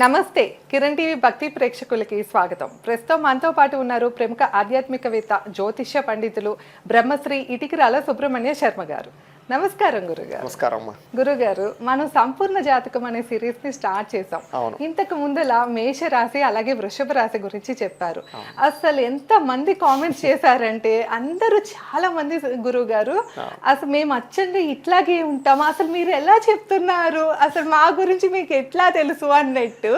నమస్తే కిరణ్ టీవీ భక్తి ప్రేక్షకులకి స్వాగతం. ప్రస్తుతం మనతో పాటు ఉన్నారు ప్రముఖ ఆధ్యాత్మికవేత్త జ్యోతిష్య పండితులు బ్రహ్మశ్రీ ఇటికిరాల సుబ్రహ్మణ్య శర్మ గారు. నమస్కారం గురుగారు. నమస్కారం గురుగారు, మనం సంపూర్ణ జాతకం అనే సిరీస్ ని స్టార్ట్ చేసాం. ఇంతకు ముందులా మేష రాశి అలాగే వృషభ రాశి గురించి చెప్పారు. అసలు ఎంత మంది కామెంట్స్ చేశారంటే అందరూ చాలా మంది గురుగారు అసలు మేము అచ్చంగా ఇట్లాగే ఉంటామా, అసలు మీరు ఎలా చెప్తున్నారు, అసలు మా గురించి మీకు ఎట్లా తెలుసు అన్నట్టు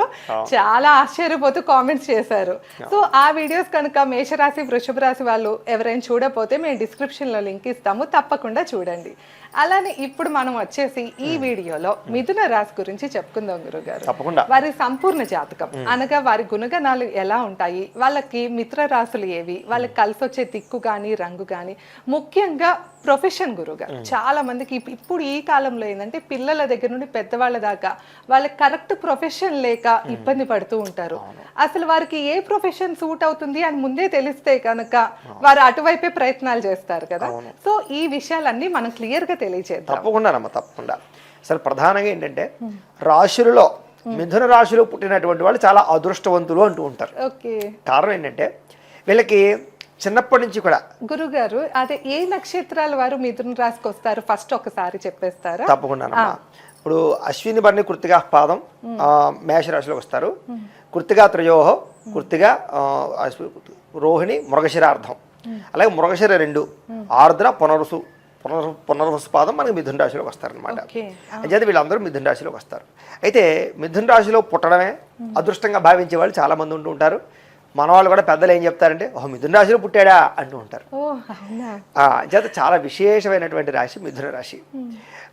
చాలా ఆశ్చర్యపోతూ కామెంట్స్ చేశారు. సో ఆ వీడియోస్ కనుక మేషరాశి వృషభ రాశి వాళ్ళు ఎవరైనా చూడకపోతే మేము డిస్క్రిప్షన్ లో లింక్ ఇస్తాము, తప్పకుండా చూడండి. అలానే ఇప్పుడు మనం వచ్చేసి ఈ వీడియోలో మిథున రాశి గురించి చెప్పుకుందాం గురుగారు. వారి సంపూర్ణ జాతకం అనగా వారి గుణగణాలు ఎలా ఉంటాయి, వాళ్ళకి మిత్ర రాశులు ఏవి, వాళ్ళకి కలిసి వచ్చే దిక్కు కానీ రంగు కానీ, ముఖ్యంగా ప్రొఫెషన్ గురుగారు. చాలా మందికి ఇప్పుడు ఈ కాలంలో ఏంటంటే పిల్లల దగ్గర నుండి పెద్దవాళ్ళ దాకా వాళ్ళకి కరెక్ట్ ప్రొఫెషన్ లేక ఇబ్బంది పడుతూ ఉంటారు. అసలు వారికి ఏ ప్రొఫెషన్ సూట్ అవుతుంది అని ముందే తెలిస్తే కనుక వారు అటువైపే ప్రయత్నాలు చేస్తారు కదా. సో ఈ విషయాలన్నీ మనం క్లియర్ గా తెలియజేద్దాం. తప్పకుండా. అసలు ప్రధానంగా ఏంటంటే రాశులలో మిథున రాశిలో పుట్టినటువంటి వాళ్ళు చాలా అదృష్టవంతులు అంటూ ఉంటారు. కారణం ఏంటంటే వీళ్ళకి చిన్నప్పటి నుంచి కూడా గురుగారు అదే ఏ నక్షత్రాల వారు మిథున రాశికి వస్తారు ఫస్ట్ ఒకసారి చెప్పేస్తారా? తప్పకుండా. ఇప్పుడు అశ్విని భరణి కృత్తిగా పాదం మేషరాశిలోకి వస్తారు. కృత్తిగా త్రయోహ, కృత్తిగా రోహిణి మృగశిరార్థం, అలాగే మృగశిర 2, ఆర్ద్ర పునర్వసు పాదం మనకి మిథున రాశిలోకి వస్తారనమాట. అయితే వీళ్ళందరూ మిథున రాశిలోకి వస్తారు. అయితే మిథున రాశిలో పుట్టడమే అదృష్టంగా భావించే వాళ్ళు చాలా మంది ఉంటూ ఉంటారు. మన వాళ్ళు కూడా పెద్దలు ఏం చెప్తారంటే ఓహో మిథున రాశిలో పుట్టాడా అంటూ ఉంటారు. అంచేత చాలా విశేషమైనటువంటి రాశి మిథున రాశి.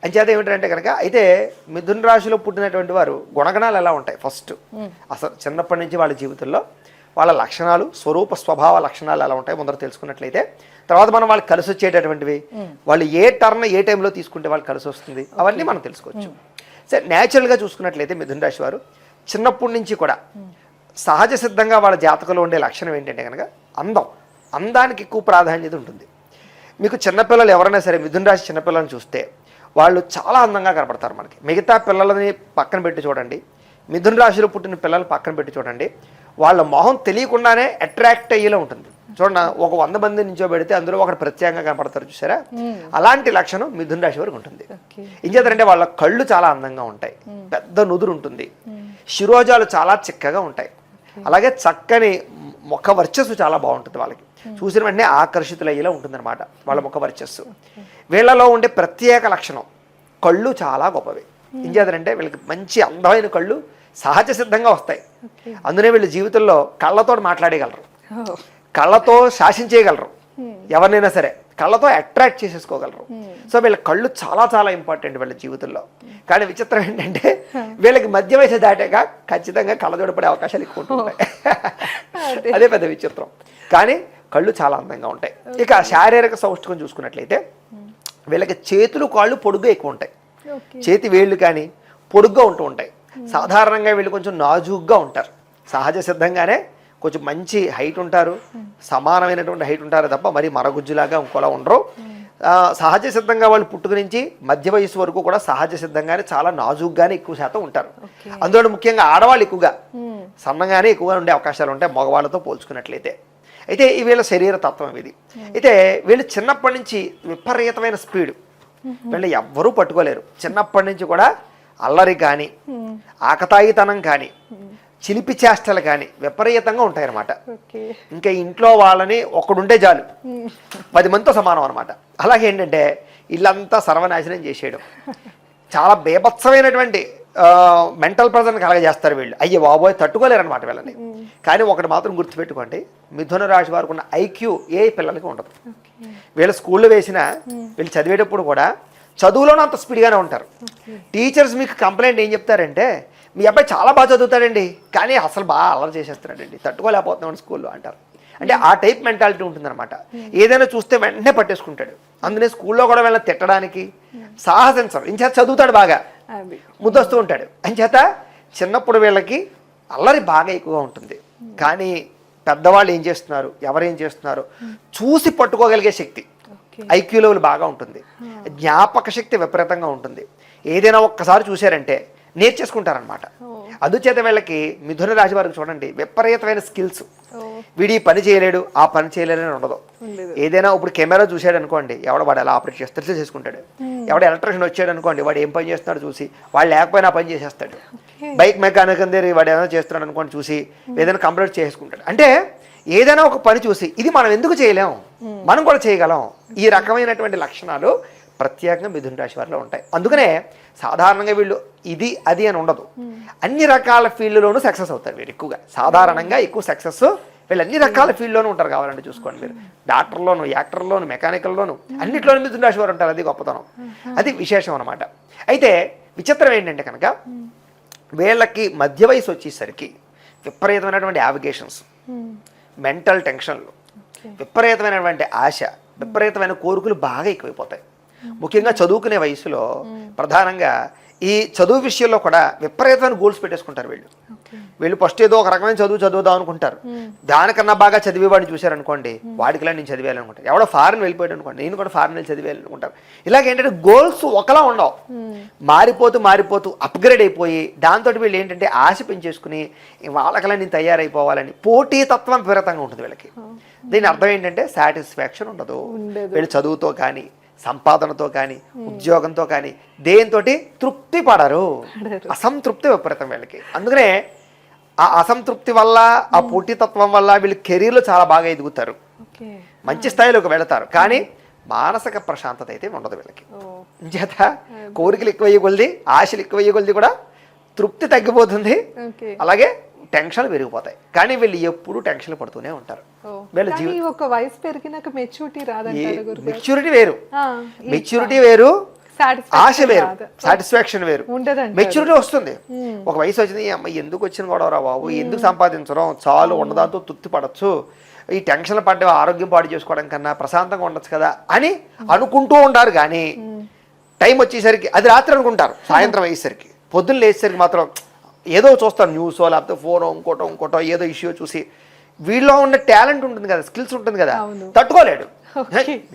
అంచేత ఏమిటంటే కనుక అయితే మిథున రాశిలో పుట్టినటువంటి వారు గుణగణాలు ఎలా ఉంటాయి, ఫస్ట్ అసలు చిన్నప్పటి నుంచి వాళ్ళ జీవితంలో వాళ్ళ లక్షణాలు, స్వరూప స్వభావ లక్షణాలు ఎలా ఉంటాయి ముందర తెలుసుకున్నట్లయితే తర్వాత మనం వాళ్ళకి కలిసి వచ్చేటటువంటివి, వాళ్ళు ఏ టర్న్ ఏ టైంలో తీసుకుంటే వాళ్ళకి కలిసి వస్తుంది అవన్నీ మనం తెలుసుకోవచ్చు. సరే, న్యాచురల్గా చూసుకున్నట్లయితే మిథున రాశి వారు చిన్నప్పటి నుంచి కూడా సహజ సిద్ధంగా వాళ్ళ జాతకంలో ఉండే లక్షణం ఏంటంటే కనుక అందానికి ఎక్కువ ప్రాధాన్యత ఉంటుంది. మీకు చిన్నపిల్లలు ఎవరైనా సరే మిథున రాశి చిన్నపిల్లలను చూస్తే వాళ్ళు చాలా అందంగా కనపడతారు. మనకి మిగతా పిల్లలని పక్కన పెట్టి చూడండి, మిథున రాశిలో పుట్టిన పిల్లలు పక్కన పెట్టి చూడండి, వాళ్ళ మొహం తెలియకుండానే అట్రాక్ట్ అయ్యేలా ఉంటుంది. చూడండి, ఒక 100 మంది నించోబెడితే అందులో ఒకటి ప్రత్యేకంగా కనపడతారు చూసారా, అలాంటి లక్షణం మిథున రాశి వరకు ఉంటుంది. ఏం చేస్తారంటే వాళ్ళ కళ్ళు చాలా అందంగా ఉంటాయి, పెద్ద నుదురు ఉంటుంది, శిరోజాలు చాలా చిక్కగా ఉంటాయి, అలాగే చక్కని ముఖ వర్చస్సు చాలా బాగుంటుంది. వాళ్ళకి చూసిన వెంటనే ఆకర్షితులయ్యేలా ఉంటుంది అనమాట వాళ్ళ ముఖ వర్చస్సు. వీళ్ళలో ఉండే ప్రత్యేక లక్షణం కళ్ళు చాలా గొప్పవి. ఏం చేస్తారంటే వీళ్ళకి మంచి అందమైన కళ్ళు సహజ సిద్ధంగా వస్తాయి. అందునే వీళ్ళ జీవితంలో కళ్ళతో మాట్లాడేయగలరు, కళ్ళతో శాసించేయగలరు, ఎవరినైనా సరే కళ్ళతో అట్రాక్ట్ చేసేసుకోగలరు. సో వీళ్ళ కళ్ళు చాలా చాలా ఇంపార్టెంట్ వీళ్ళ జీవితంలో. కానీ విచిత్రం ఏంటంటే వీళ్ళకి మధ్య వయసు దాటాక ఖచ్చితంగా కళ్ళజోడు పడే అవకాశాలు ఎక్కువ ఉంటాయి. అదే పెద్ద విచిత్రం. కానీ కళ్ళు చాలా అందంగా ఉంటాయి. ఇక శారీరక సౌష్ఠకం చూసుకున్నట్లయితే వీళ్ళకి చేతులు కాళ్ళు పొడుగ్గా ఎక్కువ ఉంటాయి, చేతి వేళ్ళు కానీ పొడుగ్గా ఉంటూ ఉంటాయి. సాధారణంగా వీళ్ళు కొంచెం నాజూగ్గా ఉంటారు, సహజ సిద్ధంగానే కొంచెం మంచి హైట్ ఉంటారు, సమానమైనటువంటి హైట్ ఉంటారు తప్ప మరి మరగుజ్జులాగా ఇంకోలా ఉండరు. సహజ సిద్ధంగా వాళ్ళు పుట్టుక నుంచి మధ్య వయసు వరకు కూడా సహజ సిద్ధంగానే చాలా నాజూగ్గానే ఎక్కువ శాతం ఉంటారు. అందులో ముఖ్యంగా ఆడవాళ్ళు ఎక్కువగా సన్నగానే ఎక్కువగా ఉండే అవకాశాలు ఉంటాయి మగవాళ్ళతో పోల్చుకున్నట్లయితే. అయితే ఈ వీళ్ళ శరీర తత్వం ఇది. అయితే వీళ్ళు చిన్నప్పటి నుంచి విపరీతమైన స్పీడ్, వీళ్ళు ఎవ్వరూ పట్టుకోలేరు. చిన్నప్పటి నుంచి కూడా అల్లరి కానీ ఆకతాయితనం కానీ చిలిపి చేష్టలు కానీ విపరీతంగా ఉంటాయన్నమాట. ఇంకా ఇంట్లో వాళ్ళని ఒకడుంటే చాలు 10 మందితో సమానం అనమాట. అలాగే ఏంటంటే ఇల్లంతా సర్వనాశనం చేసేయడం, చాలా బేభత్సమైనటువంటి మెంటల్ ప్రెజర్ కలగజేస్తారు వీళ్ళు. అయ్యే బాబోయ్ తట్టుకోలేరు అనమాట వీళ్ళని. కానీ ఒకటి మాత్రం గుర్తుపెట్టుకోండి, మిథున రాశి వారికి ఉన్న ఐక్యూ ఏ పిల్లలకి ఉండదు. వీళ్ళు స్కూల్లో వేసినా వీళ్ళు చదివేటప్పుడు కూడా చదువులోనే అంత స్పీడ్గానే ఉంటారు. టీచర్స్ మీకు కంప్లైంట్ ఏం చెప్తారంటే మీ అబ్బాయి చాలా బాగా చదువుతాడండి కానీ అసలు బాగా అల్లరి చేసేస్తున్నాడండి, తట్టుకోలేకపోతున్నాడు స్కూల్లో అంటారు. అంటే ఆ టైప్ మెంటాలిటీ ఉంటుందన్నమాట. ఏదైనా చూస్తే వెంటనే పట్టేసుకుంటాడు. అందునే స్కూల్లో కూడా వీళ్ళని తిట్టడానికి సాహసించరు. ఇంచేత చదువుతాడు, బాగా ముద్దొస్తూ ఉంటాడు. అంచేత చిన్నప్పుడు వీళ్ళకి అల్లరి బాగా ఎక్కువగా ఉంటుంది. కానీ పెద్దవాళ్ళు ఏం చేస్తున్నారు, ఎవరేం చేస్తున్నారు చూసి పట్టుకోగలిగే శక్తి, ఐక్యూ లెవెల్ బాగా ఉంటుంది, జ్ఞాపక శక్తి విపరీతంగా ఉంటుంది. ఏదైనా ఒక్కసారి చూశారంటే నేర్చేసుకుంటారనమాట. అందుచేత వీళ్ళకి మిథున రాశి వారికి చూడండి విపరీతమైన స్కిల్స్. వీడి పని చేయలేడు ఆ పని చేయలేడు అని ఉండదు. ఏదైనా ఇప్పుడు కెమెరా చూసాడు అనుకోండి, వాడు ఎలా ఆపరేట్ చేస్తాడు చేసుకుంటాడు. ఎవడ ఎలక్ట్రిషియన్ వచ్చాడు అనుకోండి, వాడు ఏం పని చేస్తున్నాడు చూసి వాడు లేకపోయినా ఆ పని చేసేస్తాడు. బైక్ మెకానిక్ దగ్గర వాడు ఏదైనా చేస్తున్నాడు అనుకోండి చూసి ఏదైనా కంప్లీట్ చేసుకుంటాడు. అంటే ఏదైనా ఒక పని చూసి ఇది మనం ఎందుకు చేయలేం, మనం కూడా చేయగలం. ఈ రకమైనటువంటి లక్షణాలు ప్రత్యేకంగా మిథున రాశి వారిలో ఉంటాయి. అందుకనే సాధారణంగా వీళ్ళు ఇది అది అని ఉండదు, అన్ని రకాల ఫీల్డ్లోనూ సక్సెస్ అవుతారు వీళ్ళు. ఎక్కువగా సాధారణంగా ఎక్కువ సక్సెస్ వీళ్ళు అన్ని రకాల ఫీల్డ్లోనూ ఉంటారు. కావాలంటే చూసుకోండి మీరు, డాక్టర్లోను, యాక్టర్లోను, మెకానికల్లోను అన్నిట్లోనూ మిథున రాశి వారు ఉంటారు. అది గొప్పతనం, అది విశేషం అనమాట. అయితే విచిత్రం ఏంటంటే కనుక వీళ్ళకి మధ్య వయసు వచ్చేసరికి విపరీతమైనటువంటి యావిగేషన్స్, మెంటల్ టెన్షన్లు, విపరీతమైనటువంటి ఆశ, విపరీతమైన కోరికలు బాగా ఎక్కువైపోతాయి. ముఖ్యంగా చదువుకునే వయసులో ప్రధానంగా ఈ చదువు విషయంలో కూడా విపరీతమైన గోల్స్ పెట్టేసుకుంటారు వీళ్ళు. ఫస్ట్ ఏదో ఒక రకమైన చదువుదాం అనుకుంటారు. దానికన్నా బాగా చదివేవాడిని చూశారనుకోండి, వాడికిలా నేను చదివేయాలనుకుంటారు. ఎవడో ఫారెన్ వెళ్ళిపోయాడు అనుకోండి, నేను కూడా ఫారెన్ వెళ్ళి చదివేయాలనుకుంటారు. ఇలాగేంటంటే గోల్స్ ఒకలా ఉండవు, మారిపోతూ అప్గ్రేడ్ అయిపోయి దాంతో వీళ్ళు ఏంటంటే ఆశ పెంచేసుకుని వాళ్ళకలా నేను తయారైపోవాలని పోటీతత్వం విపరీతంగా ఉంటుంది వీళ్ళకి. దీని అర్థం ఏంటంటే సాటిస్ఫాక్షన్ ఉండదు వీళ్ళు చదువుతో కానీ, సంపాదనతో కానీ, ఉద్యోగంతో కానీ దేనితోటి తృప్తి పడరు. అసంతృప్తి విపరీతం వీళ్ళకి. అందుకనే ఆ అసంతృప్తి వల్ల, ఆ పోటీతత్వం వల్ల వీళ్ళు కెరీర్లో చాలా బాగా ఎదుగుతారు, మంచి స్థాయిలోకి వెళతారు. కానీ మానసిక ప్రశాంతత అయితే ఉండదు వీళ్ళకి. చేత కోరికలు ఎక్కువయ్యే కొలిది, ఆశలు ఎక్కువయ్యే కొలిది కూడా తృప్తి తగ్గిపోతుంది, అలాగే టెన్షన్లు పెరిగిపోతాయి. కానీ వీళ్ళు ఎప్పుడు టెన్షన్లు పడుతూనే ఉంటారు. ఒక వయసు పెరిగినాక మెచ్యూరిటీ వేరు, మెచ్యూరిటీ వేరు, ఆశ వేరు, సాటిస్ఫాక్షన్ వేరు. మెచ్యూరిటీ వస్తుంది, ఒక వయసు వచ్చింది, అమ్మాయి ఎందుకు వచ్చిన గొడవరా బాబు, ఎందుకు సంపాదించడం, చాలు ఉన్నదాంతో తృప్తి పడచ్చు, ఈ టెన్షన్లు పడ్డ ఆరోగ్యం పాడు చేసుకోవడం కన్నా ప్రశాంతంగా ఉండొచ్చు కదా అని అనుకుంటూ ఉంటారు. కానీ టైం వచ్చేసరికి అది రాత్రి అనుకుంటారు, సాయంత్రం అయ్యేసరికి పొద్దున్న లేచేసరికి మాత్రం ఏదో చూస్తారు, న్యూసో లేకపోతే ఫోనో ఇంకోటో ఏదో ఇష్యూ చూసి వీళ్ళలో ఉన్న టాలెంట్ ఉంటుంది కదా, స్కిల్స్ ఉంటుంది కదా, తట్టుకోలేడు.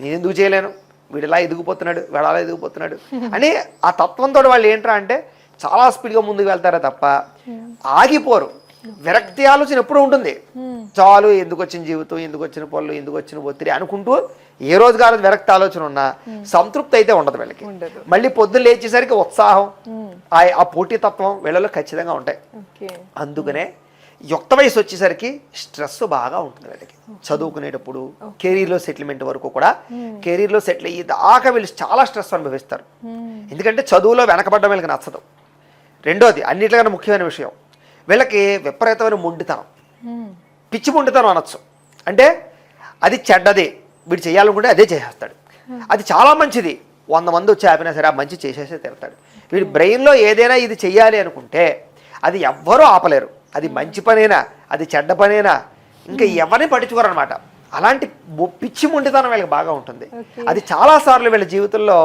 నేను ఎందుకు చేయలేను, వీడు ఇలా ఎదిగిపోతున్నాడు, వీడు అలా ఎదిగిపోతున్నాడు అని ఆ తత్వంతో వాళ్ళు ఏంట్రా అంటే చాలా స్పీడ్గా ముందుకు వెళ్తారే తప్ప ఆగిపోరు. విరక్తి ఆలోచన ఎప్పుడూ ఉంటుంది. చాలు, ఎందుకు వచ్చిన జీవితం, ఎందుకు వచ్చిన పనులు, ఎందుకు వచ్చిన ఒత్తిడి అనుకుంటూ ఏ రోజు కాదు విరక్తి ఆలోచన ఉన్నా సంతృప్తి అయితే ఉండదు వీళ్ళకి. మళ్ళీ పొద్దున్న లేచేసరికి ఉత్సాహం, ఆ పోటీతత్వం వీళ్ళలో ఖచ్చితంగా ఉంటాయి. అందుకనే యుక్త వయసు వచ్చేసరికి స్ట్రెస్ బాగా ఉంటుంది వీళ్ళకి. చదువుకునేటప్పుడు కెరీర్లో సెటిల్మెంట్ వరకు కూడా, కెరీర్లో సెటిల్ అయ్యి దాకా వీళ్ళు చాలా స్ట్రెస్ అనుభవిస్తారు. ఎందుకంటే చదువులో వెనకబడ్డం వీళ్ళకి నచ్చదు. రెండోది అన్నిటికన్నా ముఖ్యమైన విషయం, వీళ్ళకి విపరీతమైన మొండితనం, పిచ్చి మొండితనం అనొచ్చు. అంటే అది చెడ్డది, వీడు చేయాలనుకుంటే అదే చేసేస్తాడు. అది చాలా మంచిది, 100 మంది వచ్చి ఆపినా సరే ఆ మంచి చేసేసే తిడతాడు. వీడి బ్రెయిన్లో ఏదైనా ఇది చెయ్యాలి అనుకుంటే అది ఎవ్వరూ ఆపలేరు. అది మంచి పనేనా, అది చెడ్డ పనేనా, ఇంకా ఎవరిని పట్టించుకోరు అనమాట. అలాంటి పిచ్చి మొండితనం వీళ్ళకి బాగా ఉంటుంది. అది చాలాసార్లు వీళ్ళ జీవితంలో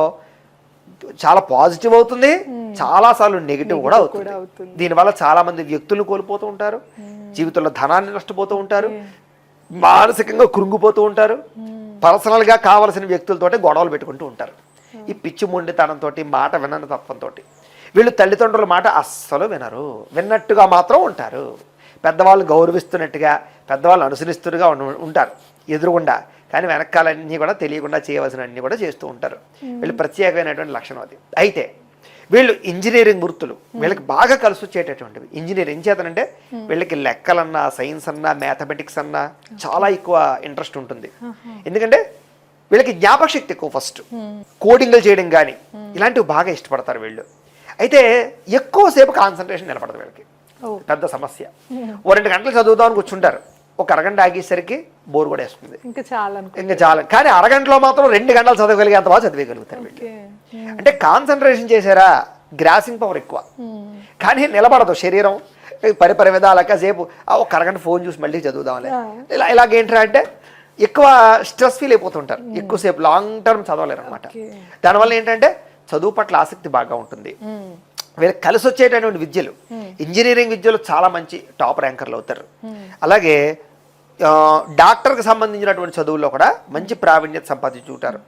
చాలా పాజిటివ్ అవుతుంది, చాలాసార్లు నెగిటివ్ కూడా అవుతుంది. దీనివల్ల చాలా మంది వ్యక్తులు కోల్పోతూ ఉంటారు, జీవితంలో ధనాన్ని నష్టపోతూ ఉంటారు, మానసికంగా కృంగిపోతూ ఉంటారు, పర్సనల్గా కావలసిన వ్యక్తులతోటి గొడవలు పెట్టుకుంటూ ఉంటారు. ఈ పిచ్చి మొండితనంతో, మాట వినని తత్వంతో వీళ్ళు తల్లిదండ్రుల మాట అస్సలు వినరు, విన్నట్టుగా మాత్రం ఉంటారు. పెద్దవాళ్ళు గౌరవిస్తున్నట్టుగా, పెద్దవాళ్ళు అనుసరిస్తున్నట్టుగా ఉంటారు ఎదురుగుండా, కానీ వెనకాలన్నీ కూడా తెలియకుండా చేయవలసినవన్నీ కూడా చేస్తూ ఉంటారు. వీళ్ళు ప్రత్యేకమైనటువంటి లక్షణం అది. అయితే వీళ్ళు ఇంజనీరింగ్ వృత్తులు వీళ్ళకి బాగా కలిసి వచ్చేటటువంటివి. ఇంజనీరింగ్ చేతనంటే వీళ్ళకి లెక్కలన్నా, సైన్స్ అన్నా, మ్యాథమెటిక్స్ అన్నా చాలా ఎక్కువ ఇంట్రెస్ట్ ఉంటుంది. ఎందుకంటే వీళ్ళకి జ్ఞాపక శక్తి ఎక్కువ. ఫస్ట్ కోడింగ్లు చేయడం కానీ ఇలాంటివి బాగా ఇష్టపడతారు వీళ్ళు. అయితే ఎక్కువసేపు కాన్సన్ట్రేషన్ నిలబడదు వీళ్ళకి, పెద్ద సమస్య. 2 గంటలు చదువుదామని కూర్చుంటారు, ఒక అరగంట ఆగేసరికి బోర్ కూడా వేస్తుంది, ఇంకా చాలా. కానీ అరగంటలో మాత్రం 2 గంటలు చదవగలిగేంత బాగా చదివేయగలుగుతారు వీళ్ళు. అంటే కాన్సన్ట్రేషన్ చేశారా, గ్రాసింగ్ పవర్ ఎక్కువ. కానీ నిలబడదు శరీరం, పరిపరి విధాలక సేపు ఒక అరగంట ఫోన్ చూసి మళ్ళీ చదువుదామలే ఇలాగేంటారా అంటే ఎక్కువ స్ట్రెస్ ఫీల్ అయిపోతుంటారు, ఎక్కువసేపు లాంగ్ టర్మ్ చదవలేరు అనమాట. దానివల్ల ఏంటంటే చదువు పట్ల ఆసక్తి బాగా ఉంటుంది. వీళ్ళకి కలిసి వచ్చేటటువంటి విద్యలు, ఇంజనీరింగ్ విద్యలు చాలా మంచి టాప్ ర్యాంకర్లు అవుతారు. అలాగే డాక్టర్కి సంబంధించినటువంటి చదువుల్లో కూడా మంచి ప్రావీణ్యత సంపాదించుకుంటారు.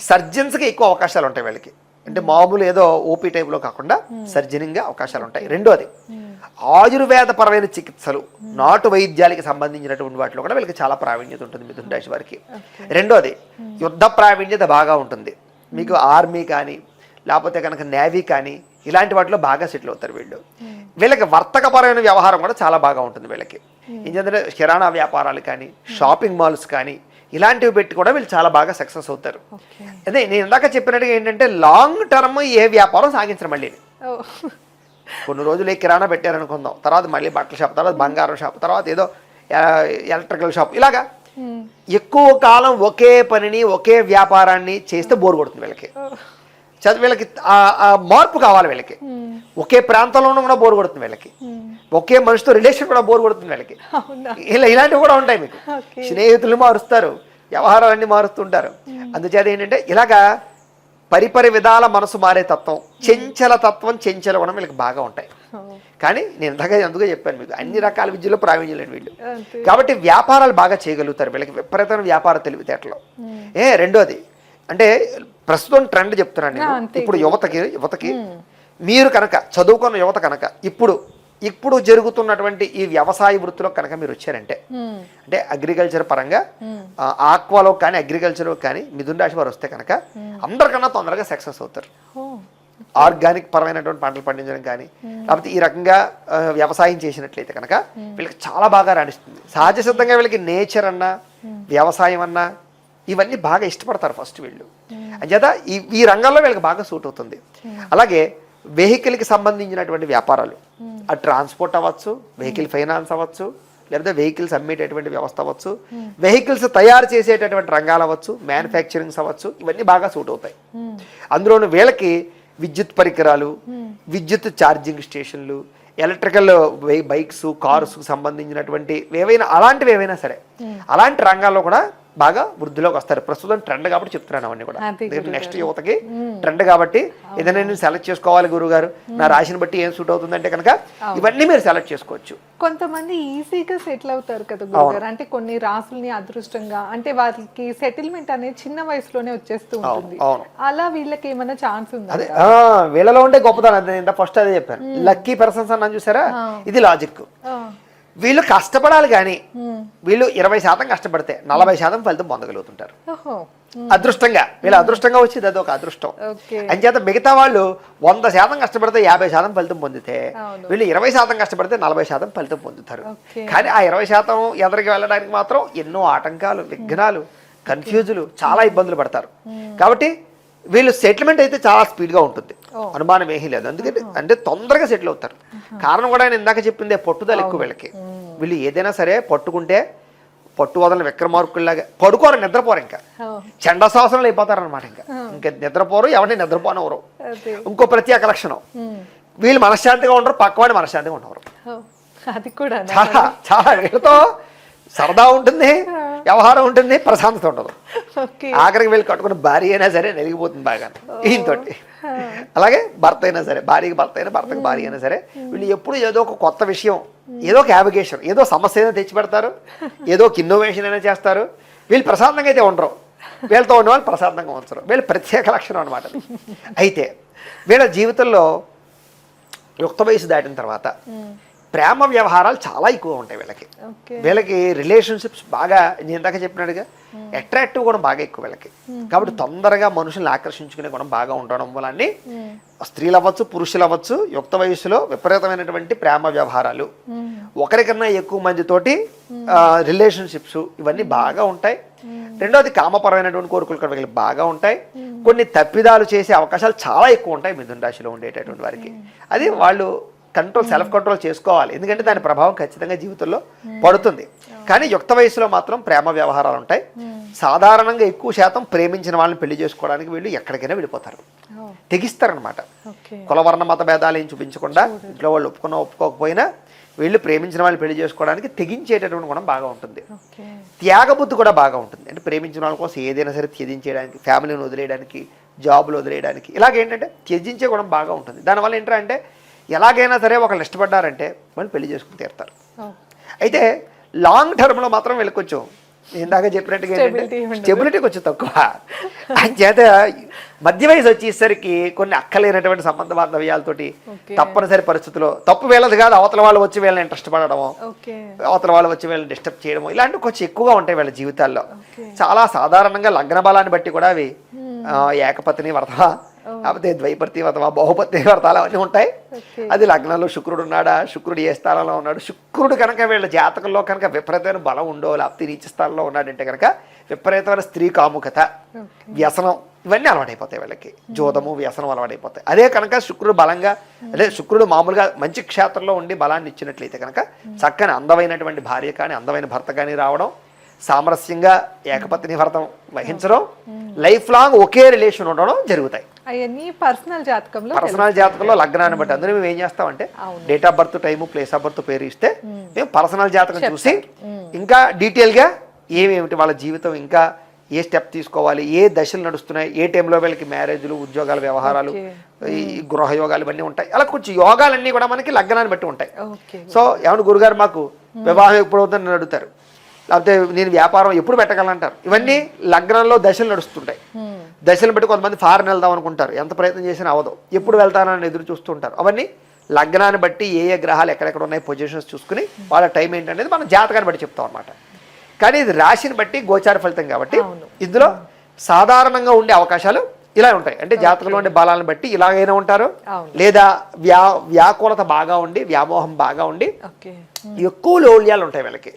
సర్జన్స్కి ఎక్కువ అవకాశాలు ఉంటాయి వీళ్ళకి. అంటే మామూలు ఏదో ఓపీ టైప్లో కాకుండా సర్జరీగా అవకాశాలు ఉంటాయి. రెండోది ఆయుర్వేదపరమైన చికిత్సలు, నాటు వైద్యాలకి సంబంధించినటువంటి వాటిలో కూడా వీళ్ళకి చాలా ప్రావీణ్యత ఉంటుంది మిథున రాశి వారికి. రెండోది యుద్ధ ప్రావీణ్యత బాగా ఉంటుంది. మీకు ఆర్మీ కానీ లేకపోతే కనుక నేవీ కానీ ఇలాంటి వాటిలో బాగా సెటిల్ అవుతారు వీళ్ళు. వీళ్ళకి వర్తకపరమైన వ్యవహారం కూడా చాలా బాగా ఉంటుంది వీళ్ళకి. ఏంటంటే కిరాణా వ్యాపారాలు కానీ షాపింగ్ మాల్స్ కానీ ఇలాంటివి పెట్టి కూడా వీళ్ళు చాలా బాగా సక్సెస్ అవుతారు. అదే నేను ఇందాక చెప్పినట్టుగా ఏంటంటే లాంగ్ టర్మ్ ఏ వ్యాపారం సాగించరు. మళ్ళీ కొన్ని రోజులు ఏ కిరాణా పెట్టారనుకుందాం, తర్వాత మళ్ళీ బట్టల షాప్, తర్వాత బంగారం షాప్, తర్వాత ఏదో ఎలక్ట్రికల్ షాప్, ఇలాగా ఎక్కువ కాలం ఒకే పనిని ఒకే వ్యాపారాన్ని చేస్తే బోర్ కొడుతుంది వీళ్ళకి. వీళ్ళకి మార్పు కావాలి వీళ్ళకి. ఒకే ప్రాంతంలోనూ కూడా బోర్ కొడుతుంది వీళ్ళకి. ఒకే మనిషితో రిలేషన్ కూడా బోర్ కొడుతుంది వీళ్ళకి. ఇలాంటివి కూడా ఉంటాయి. మీకు స్నేహితులు మారుస్తారు, వ్యవహారాలన్నీ మారుస్తుంటారు. అందుచేత ఏంటంటే ఇలాగా పరిపరి విధాల మనసు మారే తత్వం, చెంచల తత్వం, చెంచల గుణం వీళ్ళకి బాగా ఉంటాయి. కానీ నేను అందుకే చెప్పాను మీకు అన్ని రకాల విద్యలో ప్రావీణ్యం లేని వీళ్ళు. కాబట్టి వ్యాపారాలు బాగా చేయగలుగుతారు వీళ్ళకి, విపరీతమైన వ్యాపార తెలివితేటలో. రెండోది అంటే ప్రస్తుతం ట్రెండ్ చెప్తున్నాను నేను. ఇప్పుడు యువతకి మీరు కనుక చదువుకున్న యువత కనుక ఇప్పుడు జరుగుతున్నటువంటి ఈ వ్యవసాయ వృత్తిలో కనుక మీరు వచ్చారంటే, అంటే అగ్రికల్చర్ పరంగా ఆక్వాలో కానీ అగ్రికల్చర్ కానీ మిథున రాశి వారు వస్తే కనుక అందరికన్నా తొందరగా సక్సెస్ అవుతారు. ఆర్గానిక్ పరమైనటువంటి పంటలు పండించడం కానీ లేకపోతే ఈ రకంగా వ్యవసాయం చేసినట్లయితే కనుక వీళ్ళకి చాలా బాగా రాణిస్తుంది. సహజ సిద్ధంగా వీళ్ళకి నేచర్ అన్నా వ్యవసాయం అన్నా ఇవన్నీ బాగా ఇష్టపడతారు ఫస్ట్ వీళ్ళు. అంచేత ఈ రంగంలో వీళ్ళకి బాగా సూట్ అవుతుంది. అలాగే వెహికల్కి సంబంధించినటువంటి వ్యాపారాలు, ఆ ట్రాన్స్పోర్ట్ అవ్వచ్చు, వెహికల్ ఫైనాన్స్ అవ్వచ్చు, లేకపోతే వెహికల్స్ అమ్మేటటువంటి వ్యవస్థ అవ్వచ్చు, వెహికల్స్ తయారు చేసేటటువంటి రంగాలు అవ్వచ్చు, మ్యానుఫ్యాక్చరింగ్స్ అవ్వచ్చు, ఇవన్నీ బాగా సూట్ అవుతాయి. అందులోనూ వీళ్ళకి విద్యుత్ పరికరాలు, విద్యుత్ ఛార్జింగ్ స్టేషన్లు, ఎలక్ట్రికల్ బైక్స్, కార్స్ సంబంధించినటువంటి అలాంటివి ఏవైనా సరే అలాంటి రంగాల్లో కూడా బాగా వృద్ధిలోకి వస్తారు. ప్రస్తుతం ట్రెండ్ కాబట్టి చెప్తున్నాను అవన్నీ కూడా. నెక్స్ట్ యువతకి ట్రెండ్ కాబట్టి ఏదైనా నేను సెలెక్ట్ చేసుకోవాలి గురువు గారు, నా రాశిని బట్టి ఏం సూట్ అవుతుందంటే కనుక ఇవన్నీ మీరు సెలెక్ట్ చేసుకోవచ్చు. కొంతమంది ఈజీగా సెటిల్ అవుతారు కదా గురుగారు, అంటే కొన్ని రాసుల్ని అదృష్టంగా అంటే వాళ్ళకి సెటిల్మెంట్ అనేది చిన్న వయసులోనే వచ్చేస్తూ ఉంటుంది. అలా వీళ్ళకి ఏమైనా ఛాన్స్ ఉంది? అదే వీళ్ళలో ఉండే గొప్పతనం ఇంత ఫస్ట్ అదే చెప్పాను, లక్కీ పర్సన్స్ అన్నాను చూసారా, ఇది లాజిక్. వీళ్ళు కష్టపడాలి కానీ వీళ్ళు 20% కష్టపడితే 40% ఫలితం పొందగలుగుతుంటారు అదృష్టంగా. వీళ్ళు అదృష్టంగా వచ్చేది అదొక అదృష్టం. అంచేత మిగతా వాళ్ళు 100% కష్టపడితే 50% ఫలితం పొందితే వీళ్ళు 20% కష్టపడితే 40% ఫలితం పొందుతారు. కానీ ఆ 20% ఎదరికి వెళ్ళడానికి మాత్రం ఎన్నో ఆటంకాలు, విఘ్నాలు, కన్ఫ్యూజులు, చాలా ఇబ్బందులు పడతారు. కాబట్టి వీళ్ళు సెటిల్మెంట్ అయితే చాలా స్పీడ్గా ఉంటుంది, అనుమానం ఏమీ లేదు. అందుకని అంటే తొందరగా సెటిల్ అవుతారు. కారణం కూడా నేను ఇందాక చెప్పిందే పట్టుదల ఎక్కువ వీళ్ళకి. వీళ్ళు ఏదైనా సరే పట్టుకుంటే పట్టు వదలని విక్రమార్కుల్లాగా పడుకోరు, నిద్రపోరు, ఇంకా చండశాసనాలు అయిపోతారు అనమాట. ఇంకా నిద్రపోరు, ఎవరిని నిద్రపోనవరు. ఇంకో ప్రత్యేక లక్షణం, వీళ్ళు మనశ్శాంతిగా ఉండరు, పక్కవాడి మనశ్శాంతిగా ఉండవరు. చాలా చాలా వీళ్ళతో సరదా ఉంటుంది, వ్యవహారం ఉంటుంది, ప్రశాంతత ఉండదు. ఆఖరికి వీళ్ళు కట్టుకున్న భార్య అయినా సరే నెలిగిపోతుంది బాగా ఈయనతోటి. అలాగే భర్త అయినా సరే, భార్యకి భర్త అయినా భర్తకి భార్య అయినా సరే వీళ్ళు ఎప్పుడు ఏదో ఒక కొత్త విషయం, ఏదో ఒక యావిగేషన్, ఏదో సమస్య అయినా తెచ్చి పెడతారు, ఏదో ఒక ఇన్నోవేషన్ అయినా చేస్తారు. వీళ్ళు ప్రశాంతంగా అయితే ఉండరు, వీళ్ళతో ఉన్న వాళ్ళు ప్రశాంతంగా ఉంచరు. వీళ్ళు ప్రత్యేక లక్షణం అనమాట. అయితే వీళ్ళ జీవితంలో యుక్త వయసు దాటిన తర్వాత ప్రేమ వ్యవహారాలు చాలా ఎక్కువ ఉంటాయి వీళ్ళకి. వీళ్ళకి రిలేషన్షిప్స్ బాగా నేను ఇందాక చెప్పినట్టుగా అట్రాక్టివ్ కూడా బాగా ఎక్కువ వీళ్ళకి. కాబట్టి తొందరగా మనుషుల్ని ఆకర్షించుకునే గుణం బాగా ఉండడం వల్ల స్త్రీలు అవ్వచ్చు, పురుషులు అవ్వచ్చు, యుక్త వయసులో విపరీతమైనటువంటి ప్రేమ వ్యవహారాలు, ఒకరికన్నా ఎక్కువ మందితోటి రిలేషన్షిప్స్, ఇవన్నీ బాగా ఉంటాయి. రెండోది కామపరమైనటువంటి కోరికలు కూడా వీళ్ళకి బాగా ఉంటాయి. కొన్ని తప్పిదాలు చేసే అవకాశాలు చాలా ఎక్కువ ఉంటాయి మిథున రాశిలో ఉండేటటువంటి వారికి. అది వాళ్ళు సెల్ఫ్ కంట్రోల్ చేసుకోవాలి, ఎందుకంటే దాని ప్రభావం ఖచ్చితంగా జీవితంలో పడుతుంది. కానీ యుక్త వయసులో మాత్రం ప్రేమ వ్యవహారాలు ఉంటాయి. సాధారణంగా ఎక్కువ శాతం ప్రేమించిన వాళ్ళని పెళ్లి చేసుకోవడానికి వీళ్ళు ఎక్కడికైనా వెళ్ళిపోతారు, తెగిస్తారనమాట. కులవర్ణ మత భేదాలు ఏం చూపించకుండా ఇంట్లో వాళ్ళు ఒప్పుకోకపోయినా వీళ్ళు ప్రేమించిన వాళ్ళని పెళ్లి చేసుకోవడానికి తెగించేటటువంటి గుణం బాగా ఉంటుంది. త్యాగబుద్ధి కూడా బాగా ఉంటుంది. అంటే ప్రేమించిన వాళ్ళ కోసం ఏదైనా సరే త్యజించేయడానికి, ఫ్యామిలీని వదిలేయడానికి, జాబులు వదిలేయడానికి, ఇలాగేంటంటే త్యజించే గుణం బాగా ఉంటుంది. దానివల్ల ఏంటంటే ఎలాగైనా సరే ఒకళ్ళు ఇష్టపడ్డారంటే వాళ్ళు పెళ్లి చేసుకుని తీరుతారు. అయితే లాంగ్ టర్మ్లో మాత్రం వీళ్ళకి కొంచెం ఇందాక చెప్పినట్టుగా Stability ఉండదు. స్టెబిలిటీ కొంచెం తక్కువ. చేత మధ్య వయసు వచ్చేసరికి కొన్ని అక్కలేనటువంటి సంబంధ బాంధవ్యాలతోటి Okay. తప్పనిసరి పరిస్థితుల్లో తప్పు వీళ్ళది కాదు, అవతల వాళ్ళు వచ్చి వీళ్ళని ఇంట్రెస్ట్ పడడము, ఓకే. అవతల వాళ్ళు వచ్చి వీళ్ళని డిస్టర్బ్ చేయడము, ఇలాంటివి కొంచెం ఎక్కువగా ఉంటాయి వీళ్ళ జీవితాల్లో. Okay. చాలా సాధారణంగా లగ్న బలాన్ని బట్టి కూడా అవి ఏకపత్ని వ్రతమా లేకపోతే ద్వైపత్ని వ్రతమా బహుపత్ని వ్రతాలు అవన్నీ ఉంటాయి. Okay. అది లగ్నంలో శుక్రుడు ఉన్నాడా, శుక్రుడు ఏ స్థానంలో ఉన్నాడు, శుక్రుడు కనుక వీళ్ళ జాతకంలో కనుక విపరీతమైన బలం ఉండో లేకపోతే నీచ స్థానంలో ఉన్నాడంటే కనుక విపరీతమైన స్త్రీ కాముకత, వ్యసనం ఇవన్నీ అలవాటైపోతాయి వీళ్ళకి. జోదము వ్యసనం అలవాటైపోతాయి. అదే కనుక శుక్రుడు బలంగా అదే శుక్రుడు మామూలుగా మంచి క్షేత్రంలో ఉండి బలాన్ని ఇచ్చినట్లయితే కనుక చక్కని అందమైనటువంటి భార్య కానీ అందమైన భర్త కానీ రావడం, సామరస్యంగా ఏకపత్ని వ్రతం వహించడం, లైఫ్ లాంగ్ ఒకే రిలేషన్ ఉండడం జరుగుతాయి. అవన్నీ పర్సనల్ జాతకంలో పర్సనల్ జాతకంలో లగ్నాన్ని బట్టి అందులో మేము ఏం చేస్తామంటే date of birth time place of birth పేరు ఇస్తే మేము పర్సనల్ జాతకం చూసి ఇంకా డీటెయిల్గా ఏమేమిటి వాళ్ళ జీవితం, ఇంకా ఏ స్టెప్ తీసుకోవాలి, ఏ దశలు నడుస్తున్నాయి, ఏ టైంలో వీళ్ళకి మ్యారేజ్లు, ఉద్యోగాలు, వ్యవహారాలు, ఈ గృహయోగాలు ఇవన్నీ ఉంటాయి. అలా కొంచెం యోగాలన్నీ కూడా మనకి లగ్నాన్ని బట్టి ఉంటాయి. ఓకే. సో ఏమన్నా గురుగారు మాకు వివాహం ఎప్పుడు అవుతుందని అడుగుతారు, లేకపోతే నేను వ్యాపారం ఎప్పుడు పెట్టగలంటారు. ఇవన్నీ లగ్నంలో దశలు నడుస్తుంటాయి. దశలను బట్టి కొంతమంది ఫారెన్ వెళ్దాం అనుకుంటారు, ఎంత ప్రయత్నం చేసినా అవ్వదు, ఎప్పుడు వెళ్తానని ఎదురు చూస్తుంటారు. అవన్నీ లగ్నాన్ని బట్టి ఏ ఏ గ్రహాలు ఎక్కడెక్కడ ఉన్నాయి పొజిషన్స్ చూసుకుని వాళ్ళ టైం ఏంటనేది మనం జాతకాన్ని బట్టి చెప్తాం అనమాట. కానీ ఇది రాశిని బట్టి గోచార ఫలితం కాబట్టి ఇందులో సాధారణంగా ఉండే అవకాశాలు ఇలా ఉంటాయి. అంటే జాతకంలో ఉండే బలాలను బట్టి ఇలాగైనా ఉంటారు, లేదా వ్యాకులత బాగా ఉండి వ్యామోహం బాగా ఉండి ఎక్కువ లౌల్యాలు ఉంటాయి వీళ్ళకి,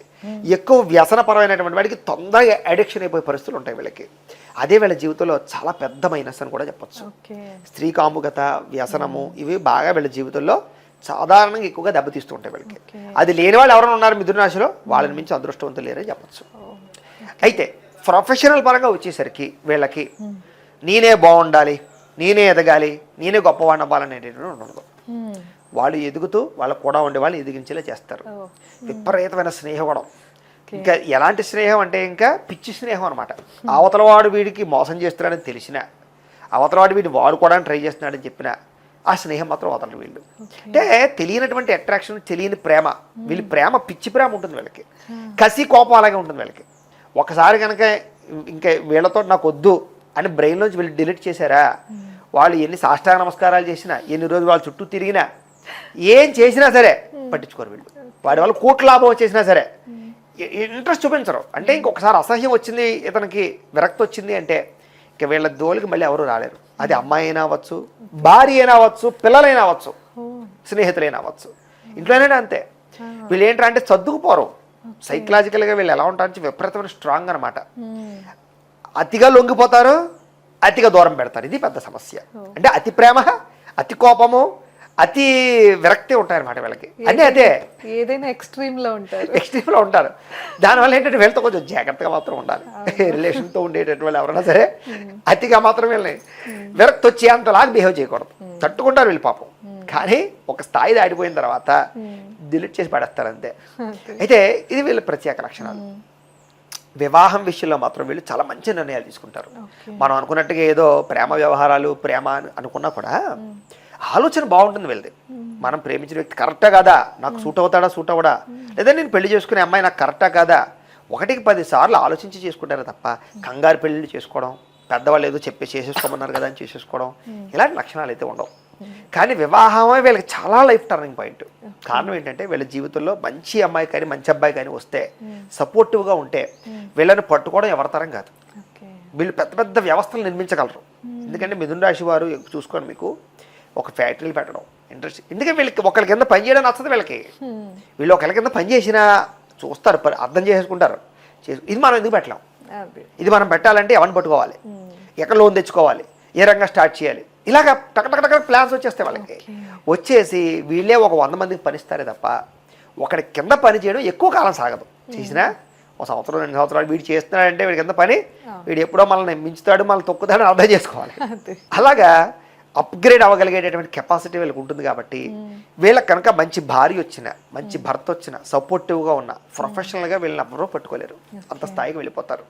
ఎక్కువ వ్యసనపరమైనటువంటి వాడికి తొందరగా అడిక్షన్ అయిపోయే పరిస్థితులు ఉంటాయి వీళ్ళకి. అదే వీళ్ళ జీవితంలో చాలా పెద్ద మైనస్ అని కూడా చెప్పచ్చు. స్త్రీ కాముకత, వ్యసనము ఇవి బాగా వీళ్ళ జీవితంలో సాధారణంగా ఎక్కువగా దెబ్బతీస్తూ ఉంటాయి వీళ్ళకి. అది లేని వాళ్ళు ఎవరైనా ఉన్నారు మిథున రాశిలో, వాళ్ళని మించి అదృష్టవంతులు లేరని చెప్పచ్చు. అయితే ప్రొఫెషనల్ పరంగా వచ్చేసరికి వీళ్ళకి నేనే బాగుండాలి, నేనే ఎదగాలి, నేనే గొప్పవాడిని అవ్వాలనేటటువంటి ఉండదు. వాళ్ళు ఎదుగుతూ వాళ్ళకు కూడా ఉండే వాళ్ళు ఎదిగించేలా చేస్తారు. విపరీతమైన స్నేహగుణం, ఇంకా ఎలాంటి స్నేహం అంటే ఇంకా పిచ్చి స్నేహం అనమాట. అవతలవాడు వీడికి మోసం చేస్తున్నాడని తెలిసినా, అవతలవాడు వీడిని వాడుకోవడానికి ట్రై చేస్తున్నాడని చెప్పినా ఆ స్నేహం మాత్రం వదలరు వీళ్ళు. అంటే తెలియనటువంటి అట్రాక్షన్, తెలియని ప్రేమ, వీళ్ళ ప్రేమ పిచ్చి ప్రేమ ఉంటుంది వీళ్ళకి, కసి కోపం అలాగే ఉంటుంది వీళ్ళకి. ఒకసారి కనుక ఇంకా వీళ్ళతో నాకు వద్దు అని బ్రెయిన్లోంచి వీళ్ళు డిలీట్ చేశారా, వాళ్ళు ఎన్ని సాష్టాంగ నమస్కారాలు చేసినా, ఎన్ని రోజులు వాళ్ళ చుట్టూ తిరిగినా, ఏం చేసినా సరే పట్టించుకోరు వీళ్ళు. వాడి వల్ల కోట్ల లాభం వచ్చేసినా సరే ఇంట్రెస్ట్ చూపించరు. అంటే ఇంకొకసారి అసహ్యం వచ్చింది, ఇతనికి విరక్తి వచ్చింది అంటే ఇక వీళ్ళ దోలికి మళ్ళీ ఎవరు రాలేరు. అది అమ్మాయి అయినా అవ్వచ్చు, భార్య అయినా అవ్వచ్చు, పిల్లలైనా అవ్వచ్చు, స్నేహితులైనా అవ్వచ్చు, ఇంట్లోనైనా అంతే. వీళ్ళు ఏంటంటే సర్దుకుపోరు. సైకలాజికల్గా వీళ్ళు ఎలా ఉంటారంటే విపరీతమైన స్ట్రాంగ్ అనమాట. అతిగా లొంగిపోతారు, అతిగా దూరం పెడతారు. ఇది పెద్ద సమస్య. అంటే అతి ప్రేమ, అతి కోపము, అతి విరక్తి ఉంటాయన్నమాట వీళ్ళకి. అదే ఏదైనా ఎక్స్ట్రీమ్లో ఉంటారు. దానివల్ల ఏంటంటే వీళ్ళతో కొంచెం జాగ్రత్తగా మాత్రం ఉండాలి. రిలేషన్తో ఉండేటటువంటి ఎవరైనా సరే అతిగా మాత్రం వీళ్ళని విరక్తి వచ్చి అంతలాగా బిహేవ్ చేయకూడదు. తట్టుకుంటారు వీళ్ళు పాపం, కానీ ఒక స్థాయి దాటిపోయిన తర్వాత డిలీట్ చేసి పడేస్తారు అంతే. అయితే ఇది వీళ్ళ ప్రత్యేక లక్షణాలు. వివాహం విషయంలో మాత్రం వీళ్ళు చాలా మంచి నిర్ణయాలు తీసుకుంటారు. మనం అనుకున్నట్టుగా ఏదో ప్రేమ వ్యవహారాలు ప్రేమ అనుకున్నా కూడా ఆలోచన బాగుంటుంది వీళ్ళది. మనం ప్రేమించిన వ్యక్తి కరెక్టా కాదా, నాకు సూట్ అవుతాడా సూట్ అవ్వడా, లేదా నేను పెళ్లి చేసుకునే అమ్మాయి నాకు కరెక్టా కాదా, 1-10 సార్లు ఆలోచించి చేసుకుంటారు తప్ప కంగారు పెళ్ళిళ్ళు చేసుకోవడం, పెద్దవాళ్ళు ఏదో చెప్పి చేసేసుకోమన్నారు కదా అని చేసేసుకోవడం, ఇలాంటి లక్షణాలు అయితే ఉండవు. కానీ వివాహమే వీళ్ళకి చాలా లైఫ్ టర్నింగ్ పాయింట్. కారణం ఏంటంటే వీళ్ళ జీవితంలో మంచి అమ్మాయి కానీ మంచి అబ్బాయి కానీ వస్తే, సపోర్టివ్గా ఉంటే వీళ్ళని పట్టుకోవడం ఎవరితరం కాదు. వీళ్ళు పెద్ద పెద్ద వ్యవస్థలు నిర్మించగలరు. ఎందుకంటే మిథున రాశి వారు చూసుకోండి, మీకు ఒక ఫ్యాక్టరీలు పెట్టడం ఇంట్రెస్ట్. ఎందుకంటే వీళ్ళకి ఒకరి కింద పని చేయడం నచ్చదు వీళ్ళకి. వీళ్ళు ఒకరి కింద పని చేసినా చూస్తారు, అర్థం చేసుకుంటారు. ఇది మనం ఎందుకు పెట్టలేం, ఇది మనం పెట్టాలంటే ఎవరిని పట్టుకోవాలి, ఎక్కడ లోన్ తెచ్చుకోవాలి, ఏ రంగం స్టార్ట్ చేయాలి, ఇలాగ టక ప్లాన్స్ వచ్చేస్తాయి వాళ్ళకి. వచ్చేసి వీళ్ళే ఒక 100 మందికి పనిస్తారే తప్ప ఒకరి కింద పని చేయడం ఎక్కువ కాలం సాగదు. చేసినా 1 సంవత్సరం 2 సంవత్సరాలు వీడు చేస్తున్నాడంటే వీడి కింద పని, వీడు ఎప్పుడో మనల్ని మించుతాడు, మనల్ని తొక్కుతాడని అర్థం చేసుకోవాలి. అలాగా అప్గ్రేడ్ అవ్వగలిగేటటువంటి కెపాసిటీ వీళ్ళకి ఉంటుంది. కాబట్టి వీళ్ళకి కనుక మంచి భార్య వచ్చిన, మంచి భర్త వచ్చిన, సపోర్టివ్గా ఉన్న, ప్రొఫెషనల్గా వీళ్ళని ఎవరో పట్టుకోలేరు, అంత స్థాయికి వెళ్ళిపోతారు.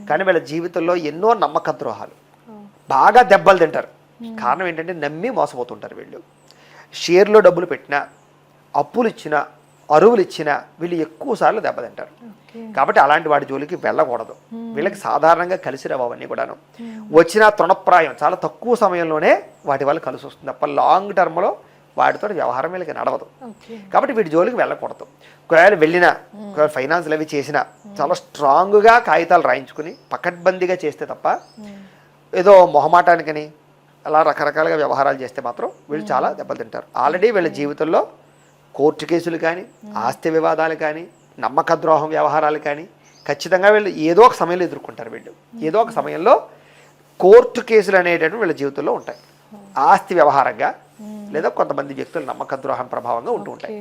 కానీ వీళ్ళ జీవితంలో ఎన్నో నమ్మక ద్రోహాలు, బాగా దెబ్బలు తింటారు. కారణం ఏంటంటే నమ్మి మోసపోతుంటారు వీళ్ళు. షేర్లో డబ్బులు పెట్టినా, అప్పులు ఇచ్చినా, అరువులు ఇచ్చినా వీళ్ళు ఎక్కువ సార్లు దెబ్బతింటారు. కాబట్టి అలాంటి వాటి జోలికి వెళ్ళకూడదు. వీళ్ళకి సాధారణంగా కలిసి రావు అవన్నీ కూడాను. వచ్చిన తృణప్రాయం చాలా తక్కువ సమయంలోనే వాటి వల్ల కలిసి వస్తుంది తప్ప లాంగ్ టర్మ్లో వాటితో వ్యవహారం వీళ్ళకి నడవదు. కాబట్టి వీటి జోలికి వెళ్ళకూడదు. ఒకవేళ వెళ్ళినా, ఒకవేళ ఫైనాన్స్లు అవి చేసినా చాలా స్ట్రాంగ్గా కాగితాలు రాయించుకుని పకడ్బందీగా చేస్తే తప్ప ఏదో మొహమాటానికని అలా రకరకాలుగా వ్యవహారాలు చేస్తే మాత్రం వీళ్ళు చాలా దెబ్బలు తింటారు. ఆల్రెడీ వీళ్ళ జీవితంలో కోర్టు కేసులు కానీ, ఆస్తి వివాదాలు కానీ, నమ్మక ద్రోహం వ్యవహారాలు కానీ ఖచ్చితంగా వీళ్ళు ఏదో ఒక సమయంలో ఎదుర్కొంటారు. వీళ్ళు ఏదో ఒక సమయంలో కోర్టు కేసులు అనేటటువంటి వీళ్ళ జీవితంలో ఉంటాయి. ఆస్తి వ్యవహారంగా లేదా కొంతమంది వ్యక్తులు నమ్మక ద్రోహం ప్రభావంగా ఉంటూ ఉంటాయి.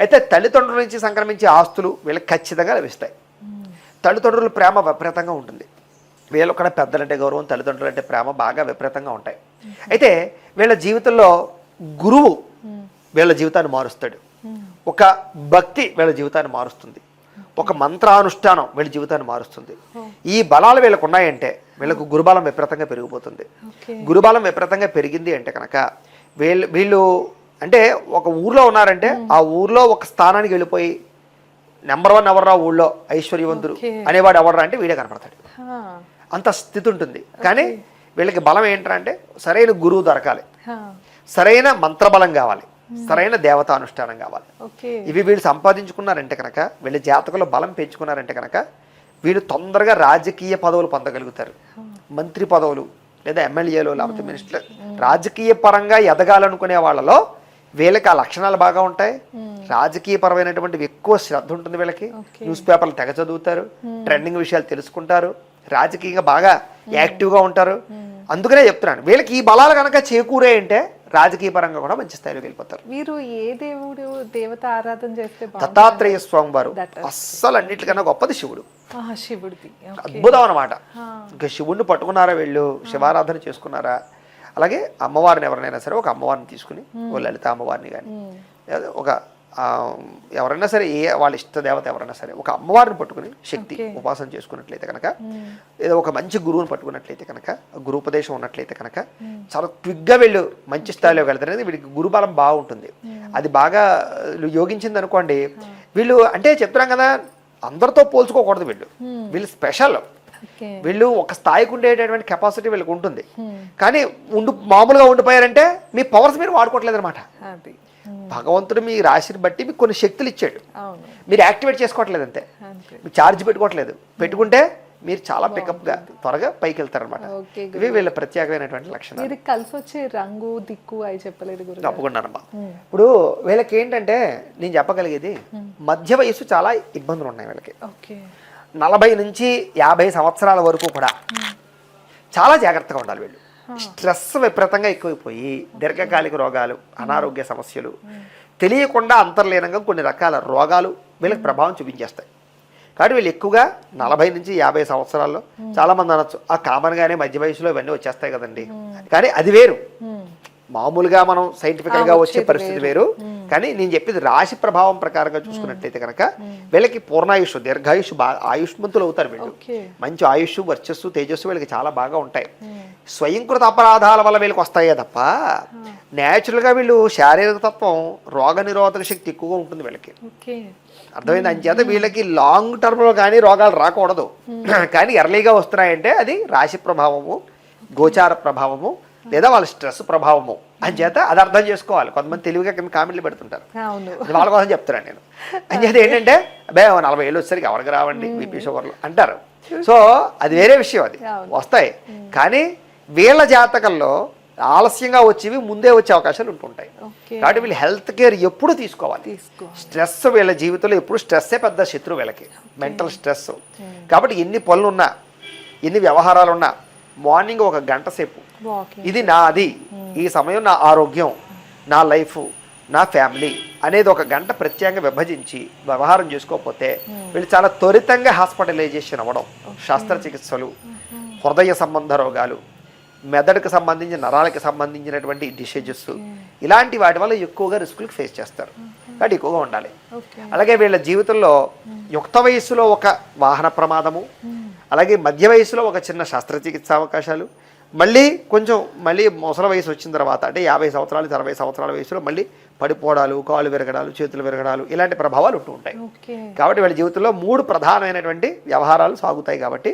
అయితే తల్లిదండ్రుల నుంచి సంక్రమించే ఆస్తులు వీళ్ళకి ఖచ్చితంగా లభిస్తాయి. తల్లిదండ్రుల ప్రేమ విపరీతంగా ఉంటుంది. వీళ్ళు కూడా పెద్దలంటే గౌరవం, తల్లిదండ్రులు అంటే ప్రేమ బాగా విపరీతంగా ఉంటాయి. అయితే వీళ్ళ జీవితంలో గురువు వీళ్ళ జీవితాన్ని మారుస్తాడు. ఒక భక్తి వీళ్ళ జీవితాన్ని మారుస్తుంది. ఒక మంత్రానుష్ఠానం వీళ్ళ జీవితాన్ని మారుస్తుంది. ఈ బలాలు వీళ్ళకు ఉన్నాయంటే వీళ్ళకు గురుబలం విపరీతంగా పెరిగిపోతుంది. గురుబలం విపరీతంగా పెరిగింది అంటే కనుక వీళ్ళు అంటే ఒక ఊర్లో ఉన్నారంటే ఆ ఊర్లో ఒక స్థానానికి వెళ్ళిపోయి నెంబర్ 1 ఎవర్రా ఊళ్ళో ఐశ్వర్యవంతుడు అనేవాడు ఎవర్రా అంటే వీడే కనపడతాడు. అంత స్థితి ఉంటుంది. కానీ వీళ్ళకి బలం ఏంటంటే సరైన గురువు దొరకాలి, సరైన మంత్రబలం కావాలి, సరైన దేవతానుష్ఠానం కావాలి. ఇవి వీళ్ళు సంపాదించుకున్నారంటే కనుక, వీళ్ళ జాతకంలో బలం పెంచుకున్నారంటే కనుక వీళ్ళు తొందరగా రాజకీయ పదవులు పొందగలుగుతారు. మంత్రి పదవులు లేదా ఎమ్మెల్యేలు లేకపోతే మినిస్టర్, రాజకీయ పరంగా ఎదగాలనుకునే వాళ్ళలో వీళ్ళకి ఆ లక్షణాలు బాగా ఉంటాయి. రాజకీయ పరమైనటువంటి ఎక్కువ శ్రద్ధ ఉంటుంది వీళ్ళకి. న్యూస్ పేపర్లు తెగ చదువుతారు, ట్రెండింగ్ విషయాలు తెలుసుకుంటారు, రాజకీయంగా బాగా యాక్టివ్గా ఉంటారు. అందుకనే చెప్తున్నాను వీళ్ళకి ఈ బలాలు కనుక చేకూరే అంటే రాజకీయ పరంగా కూడా మంచి స్థాయిలో వెళ్ళిపోతారు. మీరు ఏ దేవుడు దేవత ఆరాధన చేస్తే? దత్తాత్రేయ స్వామి వారు అస్సలు అన్నిటికన్నా గొప్పది శివుడు. శివుడిది అద్భుతం అన్నమాట. ఇంకా శివుడిని పట్టుకున్నారా వీళ్ళు, శివారాధన చేసుకున్నారా. అలాగే అమ్మవారిని ఎవరినైనా సరే ఒక అమ్మవారిని తీసుకుని, ఓ లలిత అమ్మవారిని కానీ ఒక ఎవరైనా సరే వాళ్ళ ఇష్ట దేవత ఎవరైనా సరే ఒక అమ్మవారిని పట్టుకుని శక్తి ఉపాసన చేసుకున్నట్లయితే కనుక, ఏదో ఒక మంచి గురువుని పట్టుకున్నట్లయితే కనుక, గురుపదేశం ఉన్నట్లయితే కనుక చాలా క్విక్గా వీళ్ళు మంచి స్థాయిలోకి వెళ్తారు. వీళ్ళకి గురుబలం బాగుంటుంది. అది బాగా యోగించింది అనుకోండి, వీళ్ళు అంటే చెప్తున్నాం కదా అందరితో పోల్చుకోకూడదు. వీళ్ళు స్పెషల్. వీళ్ళు ఒక స్థాయికి ఉండేటటువంటి కెపాసిటీ వీళ్ళకి ఉంటుంది. కానీ మామూలుగా ఉండిపోయారంటే మీ పవర్స్ మీరు వాడుకోవట్లేదు అనమాట. భగవంతుడు మీ రాశిని బట్టి మీకు కొన్ని శక్తులు ఇచ్చాడు, మీరు యాక్టివేట్ చేసుకోవట్లేదు అంతే. మీరు ఛార్జ్ పెట్టుకోవట్లేదు. పెట్టుకుంటే మీరు చాలా పికప్గా త్వరగా పైకి వెళ్తారనమాట. ఇవి వీళ్ళ ప్రత్యేకమైనటువంటి లక్షణాలు. కలిసి వచ్చే రంగు దిక్కు అవి చెప్పలేదు. తప్పకుండానమ్మా. ఇప్పుడు వీళ్ళకి ఏంటంటే నేను చెప్పగలిగేది మధ్య వయసు చాలా ఇబ్బందులు ఉన్నాయి వీళ్ళకి. 40 నుంచి 50 సంవత్సరాల వరకు కూడా చాలా జాగ్రత్తగా ఉండాలి. వీళ్ళు స్ట్రెస్ విపరీతంగా ఎక్కువైపోయి దీర్ఘకాలిక రోగాలు, అనారోగ్య సమస్యలు, తెలియకుండా అంతర్లీనంగా కొన్ని రకాల రోగాలు వీళ్ళకి ప్రభావం చూపించేస్తాయి. కాబట్టి వీళ్ళు ఎక్కువగా 40 నుంచి 50 సంవత్సరాల్లో చాలామంది అనొచ్చు ఆ కామన్గానే మధ్య వయసులో ఇవన్నీ వచ్చేస్తాయి కదండి. కానీ అది వేరు. మామూలుగా మనం సైంటిఫికల్గా వచ్చే పరిస్థితి వేరు. కానీ నేను చెప్పేది రాశి ప్రభావం ప్రకారంగా చూసుకున్నట్లయితే కనుక వీళ్ళకి పూర్ణాయుష్, దీర్ఘాయుష్, ఆయుష్మంతులు అవుతారు. వీళ్ళు మంచి ఆయుష్, వర్చస్సు, తేజస్సు వీళ్ళకి చాలా బాగా ఉంటాయి. స్వయంకృత అపరాధాల వల్ల వీళ్ళకి వస్తాయే తప్ప న్యాచురల్గా వీళ్ళు శారీరక తత్వం, రోగ నిరోధక శక్తి ఎక్కువగా ఉంటుంది వీళ్ళకి. అర్థమైంది. అంచేత వీళ్ళకి లాంగ్ టర్మ్లో కానీ రోగాలు రాకూడదు. కానీ ఎర్లీగా వస్తున్నాయంటే అది రాశి ప్రభావము, గోచార ప్రభావము లేదా వాళ్ళ స్ట్రెస్ ప్రభావము అంచేత అది అర్థం చేసుకోవాలి. కొంతమంది తెలివిగా కింద కామెంట్లు పెడుతుంటారు, వాళ్ళ కోసం చెప్తున్నాను నేను. అంచేత ఏంటంటే అబ్బే 40 ఏళ్ళు వచ్చేసరికి ఎవరికి రావండి బీపీ షుగర్లు అంటారు. సో అది వేరే విషయం, అది వస్తాయి. కానీ వీళ్ళ జాతకంలో ఆలస్యంగా వచ్చేవి ముందే వచ్చే అవకాశాలు ఉంటుంటాయి. కాబట్టి వీళ్ళు హెల్త్ కేర్ ఎప్పుడు తీసుకోవాలి. స్ట్రెస్ వీళ్ళ జీవితంలో ఎప్పుడు స్ట్రెస్సే పెద్ద శత్రువు వీళ్ళకి, మెంటల్ స్ట్రెస్. కాబట్టి ఎన్ని పనులున్నా, ఎన్ని వ్యవహారాలున్నా మార్నింగ్ ఒక గంట సేపు ఇది నాది, ఈ సమయం నా ఆరోగ్యం, నా లైఫ్, నా ఫ్యామిలీ అనేది ఒక గంట ప్రత్యేకంగా విభజించి వ్యవహారం చేసుకోకపోతే వీళ్ళు చాలా త్వరితంగా హాస్పిటలైజేషన్ అవ్వడం, శస్త్రచికిత్సలు, హృదయ సంబంధ రోగాలు, మెదడుకు సంబంధించిన నరాలకు సంబంధించినటువంటి డిసీజెస్, ఇలాంటి వాటి వల్ల ఎక్కువగా రిస్కులు ఫేస్ చేస్తారు. కాబట్టి ఎక్కువగా ఉండాలి. అలాగే వీళ్ళ జీవితంలో యుక్త వయస్సులో ఒక వాహన ప్రమాదము, అలాగే మధ్య వయసులో ఒక చిన్న శస్త్రచికిత్స అవకాశాలు, మళ్ళీ ముసలి వయసు వచ్చిన తర్వాత అంటే 50 సంవత్సరాలు 60 సంవత్సరాల వయసులో మళ్ళీ పడిపోవడాలు, కాళ్ళు విరగడాలు, చేతులు విరగడాలు ఇలాంటి ప్రభావాలు ఉంటూ ఉంటాయి. కాబట్టి వీళ్ళ జీవితంలో 3 ప్రధానమైనటువంటి వ్యవహారాలు సాగుతాయి. కాబట్టి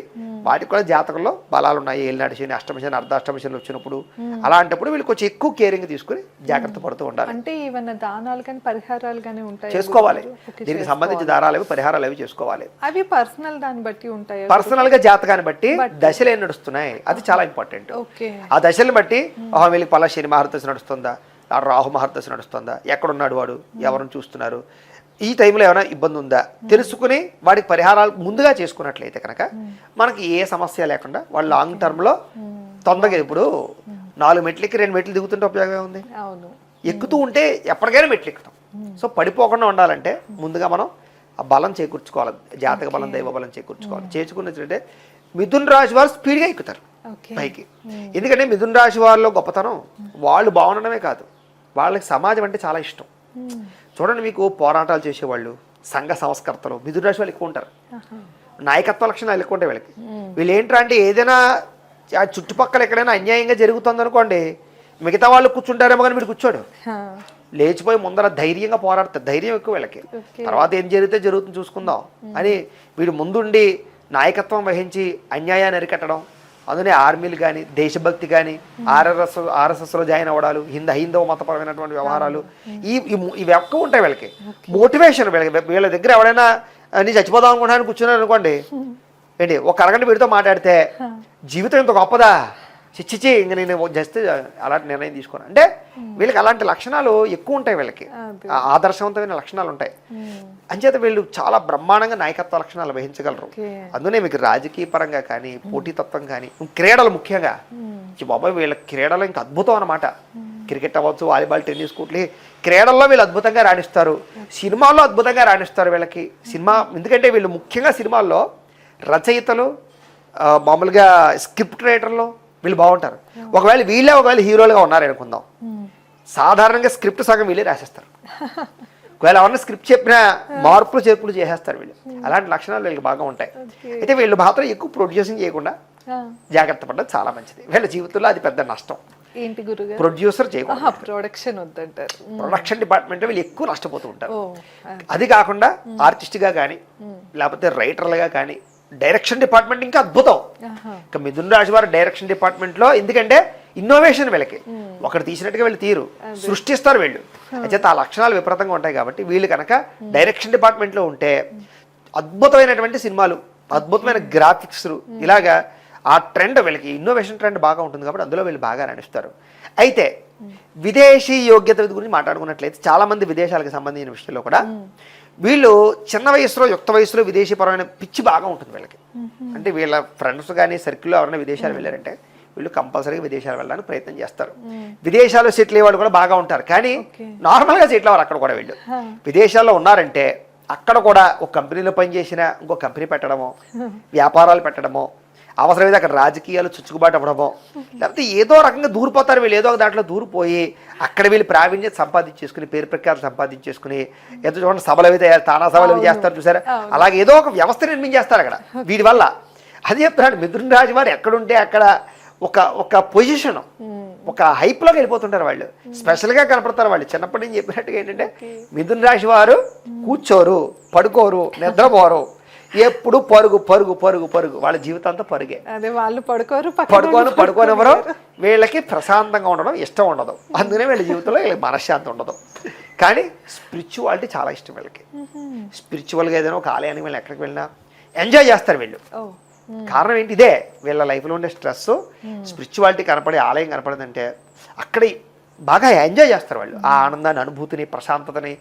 వాటికి కూడా జాతకంలో బలాలు ఉన్నాయి. ఏలినాటి శని, అష్టమ శని, అర్ధాష్టమ శని వచ్చినప్పుడు అలాంటప్పుడు వీళ్ళు కొంచెం ఎక్కువ కేరింగ్ తీసుకుని జాగ్రత్త పడుతూ ఉండాలి. అంటే ఏమన్నా దానాలు కానీ పరిహారాలు కానీ ఉంటాయి చేసుకోవాలి. దీనికి సంబంధించి దారాలు అవి పరిహారాలు అవి చేసుకోవాలి. అవి పర్సనల్ దాన్ని బట్టి ఉంటాయి. పర్సనల్ గా జాతకాన్ని బట్టి దశలు ఏం నడుస్తున్నాయి అది చాలా ఇంపార్టెంట్. ఆ దశల్ని బట్టి వీళ్ళకి పలా శని మహర్దశ నడుస్తుందా, రాహు మహర్దశ నడుస్తుందా, ఎక్కడున్నాడు వాడు, ఎవరిని చూస్తున్నారు, ఈ టైంలో ఏమైనా ఇబ్బంది ఉందా తెలుసుకుని వాడికి పరిహారాలు ముందుగా చేసుకున్నట్లయితే కనుక మనకి ఏ సమస్య లేకుండా వాళ్ళు లాంగ్ టర్మ్లో తొందరగా ఇప్పుడు 4 మెట్లకి 2 మెట్లు దిగుతుంటే ఉపయోగం ఉంది. ఎక్కుతూ ఉంటే ఎప్పటికైనా మెట్లు ఎక్కుతాం. సో పడిపోకుండా ఉండాలంటే ముందుగా మనం ఆ బలం చేకూర్చుకోవాలి. జాతక బలం, దైవ బలం చేకూర్చుకోవాలి. చేర్చుకున్నట్లయితే మిథున రాశి వారు స్పీడ్గా ఎక్కుతారు పైకి. ఎందుకంటే మిథున రాశి వారిలో గొప్పతనం వాళ్ళు బాగుండడమే కాదు, వాళ్ళకి సమాజం అంటే చాలా ఇష్టం. చూడండి, మీకు పోరాటాలు చేసేవాళ్ళు, సంఘ సంస్కర్తలు మిథున రాశి వాళ్ళు ఎక్కువ ఉంటారు. నాయకత్వ లక్షణాలు ఎక్కువ ఉంటాయి వీళ్ళకి. వీళ్ళు ఏంటంటే అంటే ఏదైనా ఆ చుట్టుపక్కల ఎక్కడైనా అన్యాయంగా జరుగుతుంది అనుకోండి, మిగతా వాళ్ళు కూర్చుంటారేమో కానీ వీడు కూర్చోడు, లేచిపోయి ముందర ధైర్యంగా పోరాడతారు. ధైర్యం ఎక్కువ వీళ్ళకి. తర్వాత ఏం జరిగితే జరుగుతుంది చూసుకుందాం అని వీడు ముందుండి నాయకత్వం వహించి అన్యాయాన్ని అరికట్టడం. అందునే ఆర్మీలు కానీ, దేశభక్తి కానీ, ఆర్ఎస్ఎస్లో జాయిన్ అవ్వడాలు, హైందవ మతపరమైనటువంటి వ్యవహారాలు ఇవి ఎక్కువ ఉంటాయి వీళ్ళకి. మోటివేషన్ వీళ్ళ దగ్గర ఎవడైనా నీ చచ్చిపోదాం అనుకుంటాను కూర్చున్నాను అనుకోండి, ఏంటి ఒక అరగంట వీడితో మాట్లాడితే జీవితం ఇంత గొప్పదా, చిచ్చిచి ఇంక నేను జస్ట్ అలాంటి నిర్ణయం తీసుకోను అంటే వీళ్ళకి అలాంటి లక్షణాలు ఎక్కువ ఉంటాయి. వీళ్ళకి ఆదర్శవంతమైన లక్షణాలు ఉంటాయి. అంచేత వీళ్ళు చాలా బ్రహ్మాండంగా నాయకత్వ లక్షణాలు వహించగలరు. అందునే మీకు రాజకీయ పరంగా కానీ, పోటీతత్వం కానీ, క్రీడలు ముఖ్యంగా బాబాయ్ వీళ్ళ క్రీడలు ఇంకా అద్భుతం అన్నమాట. క్రికెట్ అవ్వచ్చు, వాలీబాల్, టెన్నిస్, కూట్లీ క్రీడల్లో వీళ్ళు అద్భుతంగా రాణిస్తారు. సినిమాల్లో అద్భుతంగా రాణిస్తారు వీళ్ళకి. ఎందుకంటే వీళ్ళు ముఖ్యంగా సినిమాల్లో రచయితలు, మామూలుగా స్క్రిప్ట్ రైటర్లు వీళ్ళు బాగుంటారు. ఒకవేళ హీరోలుగా ఉన్నారు అనుకుందాం, సాధారణంగా స్క్రిప్ట్ సగం వీళ్ళే రాసేస్తారు. ఒకవేళ ఎవరన్నా స్క్రిప్ట్ చెప్పినా మార్పులు చేర్పులు చేసేస్తారు వీళ్ళు. అలాంటి లక్షణాలు వీళ్ళకి బాగా ఉంటాయి. అయితే వీళ్ళు మాత్రం ఎక్కువ ప్రొడ్యూసింగ్ చేయకుండా జాగ్రత్త పడడం చాలా మంచిది. వీళ్ళ జీవితంలో అది పెద్ద నష్టం. ఏంటి గురుగారు? ప్రొడ్యూసర్ చేయకుండా ప్రొడక్షన్ డిపార్ట్మెంట్ వీళ్ళు ఎక్కువ నష్టపోతూ ఉంటారు. అది కాకుండా ఆర్టిస్ట్గా కానీ, లేకపోతే రైటర్లుగా కానీ, డైరెక్షన్ డిపార్ట్మెంట్ ఇంకా అద్భుతం. ఇంకా మిథున రాశి వారు డైరెక్షన్ డిపార్ట్మెంట్లో ఎందుకంటే ఇన్నోవేషన్ వీళ్ళకి. ఒకటి తీసినట్టుగా వీళ్ళు తీరు సృష్టిస్తారు వీళ్ళు. అయితే ఆ లక్షణాలు విపరీతంగా ఉంటాయి. కాబట్టి వీళ్ళు కనుక డైరెక్షన్ డిపార్ట్మెంట్లో ఉంటే అద్భుతమైనటువంటి సినిమాలు, అద్భుతమైన గ్రాఫిక్స్, ఇలాగా ఆ ట్రెండ్ వీళ్ళకి ఇన్నోవేషన్ ట్రెండ్ బాగా ఉంటుంది. కాబట్టి అందులో వీళ్ళు బాగా రాణిస్తారు. అయితే విదేశీ యోగ్యత గురించి మాట్లాడుకున్నట్లయితే చాలామంది విదేశాలకు సంబంధించిన విషయంలో కూడా వీళ్ళు చిన్న వయసులో, యుక్త వయసులో విదేశీపరమైన పిచ్చి బాగా ఉంటుంది వీళ్ళకి. అంటే వీళ్ళ ఫ్రెండ్స్ కానీ సర్కిల్లో ఎవరైనా విదేశాలు వెళ్ళారంటే వీళ్ళు కంపల్సరీగా విదేశాలు వెళ్ళడానికి ప్రయత్నం చేస్తారు. విదేశాల్లో సెటిల్ అయ్యేవాళ్ళు కూడా బాగా ఉంటారు. కానీ నార్మల్గా సెటిల్ అవ్వరు. అక్కడ కూడా వీళ్ళు విదేశాల్లో ఉన్నారంటే అక్కడ కూడా ఒక కంపెనీలో పనిచేసిన ఇంకో కంపెనీ పెట్టడమో, వ్యాపారాలు పెట్టడమో, అవసరమైతే అక్కడ రాజకీయాలు చుచ్చుకుబాటు అవ్వడమో, లేకపోతే ఏదో రకంగా దూరిపోతారు వీళ్ళు. ఏదో ఒక దాంట్లో దూరిపోయి అక్కడ వీళ్ళు ప్రావీణ్యత సంపాదించేసుకుని, పేరు ప్రఖ్యాతులు సంపాదించేసుకుని, ఏదో చూడండి సభలు అవి తానా సభలు అవి చేస్తారు చూసారా, అలాగే ఏదో ఒక వ్యవస్థ నిర్మించేస్తారు అక్కడ వీడి వల్ల. అది చెప్తున్నాడు, మిథున రాశి వారు ఎక్కడుంటే అక్కడ ఒక పొజిషన్, ఒక హైప్లోకి వెళ్ళిపోతుంటారు వాళ్ళు. స్పెషల్గా కనపడతారు వాళ్ళు. చిన్నప్పటి నుంచి చెప్పినట్టుగా ఏంటంటే మిథున రాశి వారు కూర్చోరు, పడుకోరు, నిద్రపోరు, ఎప్పుడు పరుగు పరుగు పరుగు పరుగు. వాళ్ళ జీవితంతో పరుగే. వాళ్ళు పడుకోనివ్వరు. వీళ్ళకి ప్రశాంతంగా ఉండడం ఇష్టం ఉండదు. అందుకనే వీళ్ళ జీవితంలో వీళ్ళకి మనశ్శాంతి ఉండదు. కానీ స్పిరిచువాలిటీ చాలా ఇష్టం వీళ్ళకి. స్పిరిచువల్గా ఏదైనా ఒక ఆలయానికి వీళ్ళు ఎక్కడికి వెళ్ళినా ఎంజాయ్ చేస్తారు వీళ్ళు. కారణం ఏంటి? ఇదే వీళ్ళ లైఫ్లో ఉండే స్ట్రెస్. స్పిరిచువాలిటీ కనపడే ఆలయం కనపడదంటే అక్కడ బాగా ఎంజాయ్ చేస్తారు వాళ్ళు. ఆ ఆనందాన్ని, అనుభూతిని, ప్రశాంతతని,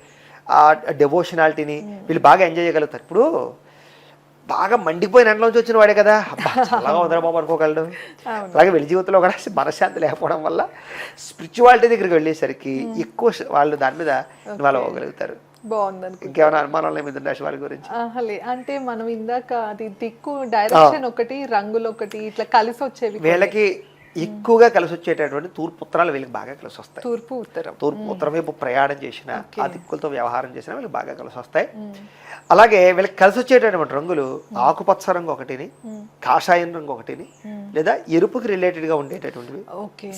ఆ డెవోషనాలిటీని వీళ్ళు బాగా ఎంజాయ్ చేయగలుగుతారు. ఇప్పుడు బాగా మండిపోయిన ఎండలోంచి వచ్చిన వాడే కదా అబ్బా చల్లగా ఉందిరా బాబు అనుకోగలడు. అలాగే వీళ్ళ జీవితంలో కూడా మనశ్శాంతి లేకపోవడం వల్ల స్పిరిచువాలిటీ దగ్గరికి వెళ్ళేసరికి ఎక్కువ వాళ్ళు దాని మీద ఇన్వాల్వ్ అవ్వగలుగుతారు. బాగుంది. ఇంకేమైనా అనుమానాలు మిథున రాశి వాళ్ళ గురించి? అంటే మనం ఇందాక అది దిక్కు, డైరెక్షన్ ఒకటి, రంగులు ఒకటి, ఇట్లా కలిసి వచ్చేవి. వీళ్ళకి ఎక్కువగా కలిసి వచ్చేటటువంటి తూర్పు ఉత్తరాలు వీళ్ళకి బాగా కలిసి వస్తాయి. తూర్పు ఉత్తరం. తూర్పు ఉత్తరం వైపు ప్రయాణం చేసిన, ఆ దిక్కులతో వ్యవహారం చేసినా వీళ్ళకి బాగా కలిసి వస్తాయి. అలాగే వీళ్ళకి కలిసి వచ్చేటటువంటి రంగులు ఆకుపచ్చ రంగు ఒకటిని, కాషాయం రంగు ఒకటిని, లేదా ఎరుపుకి రిలేటెడ్గా ఉండేటటువంటివి,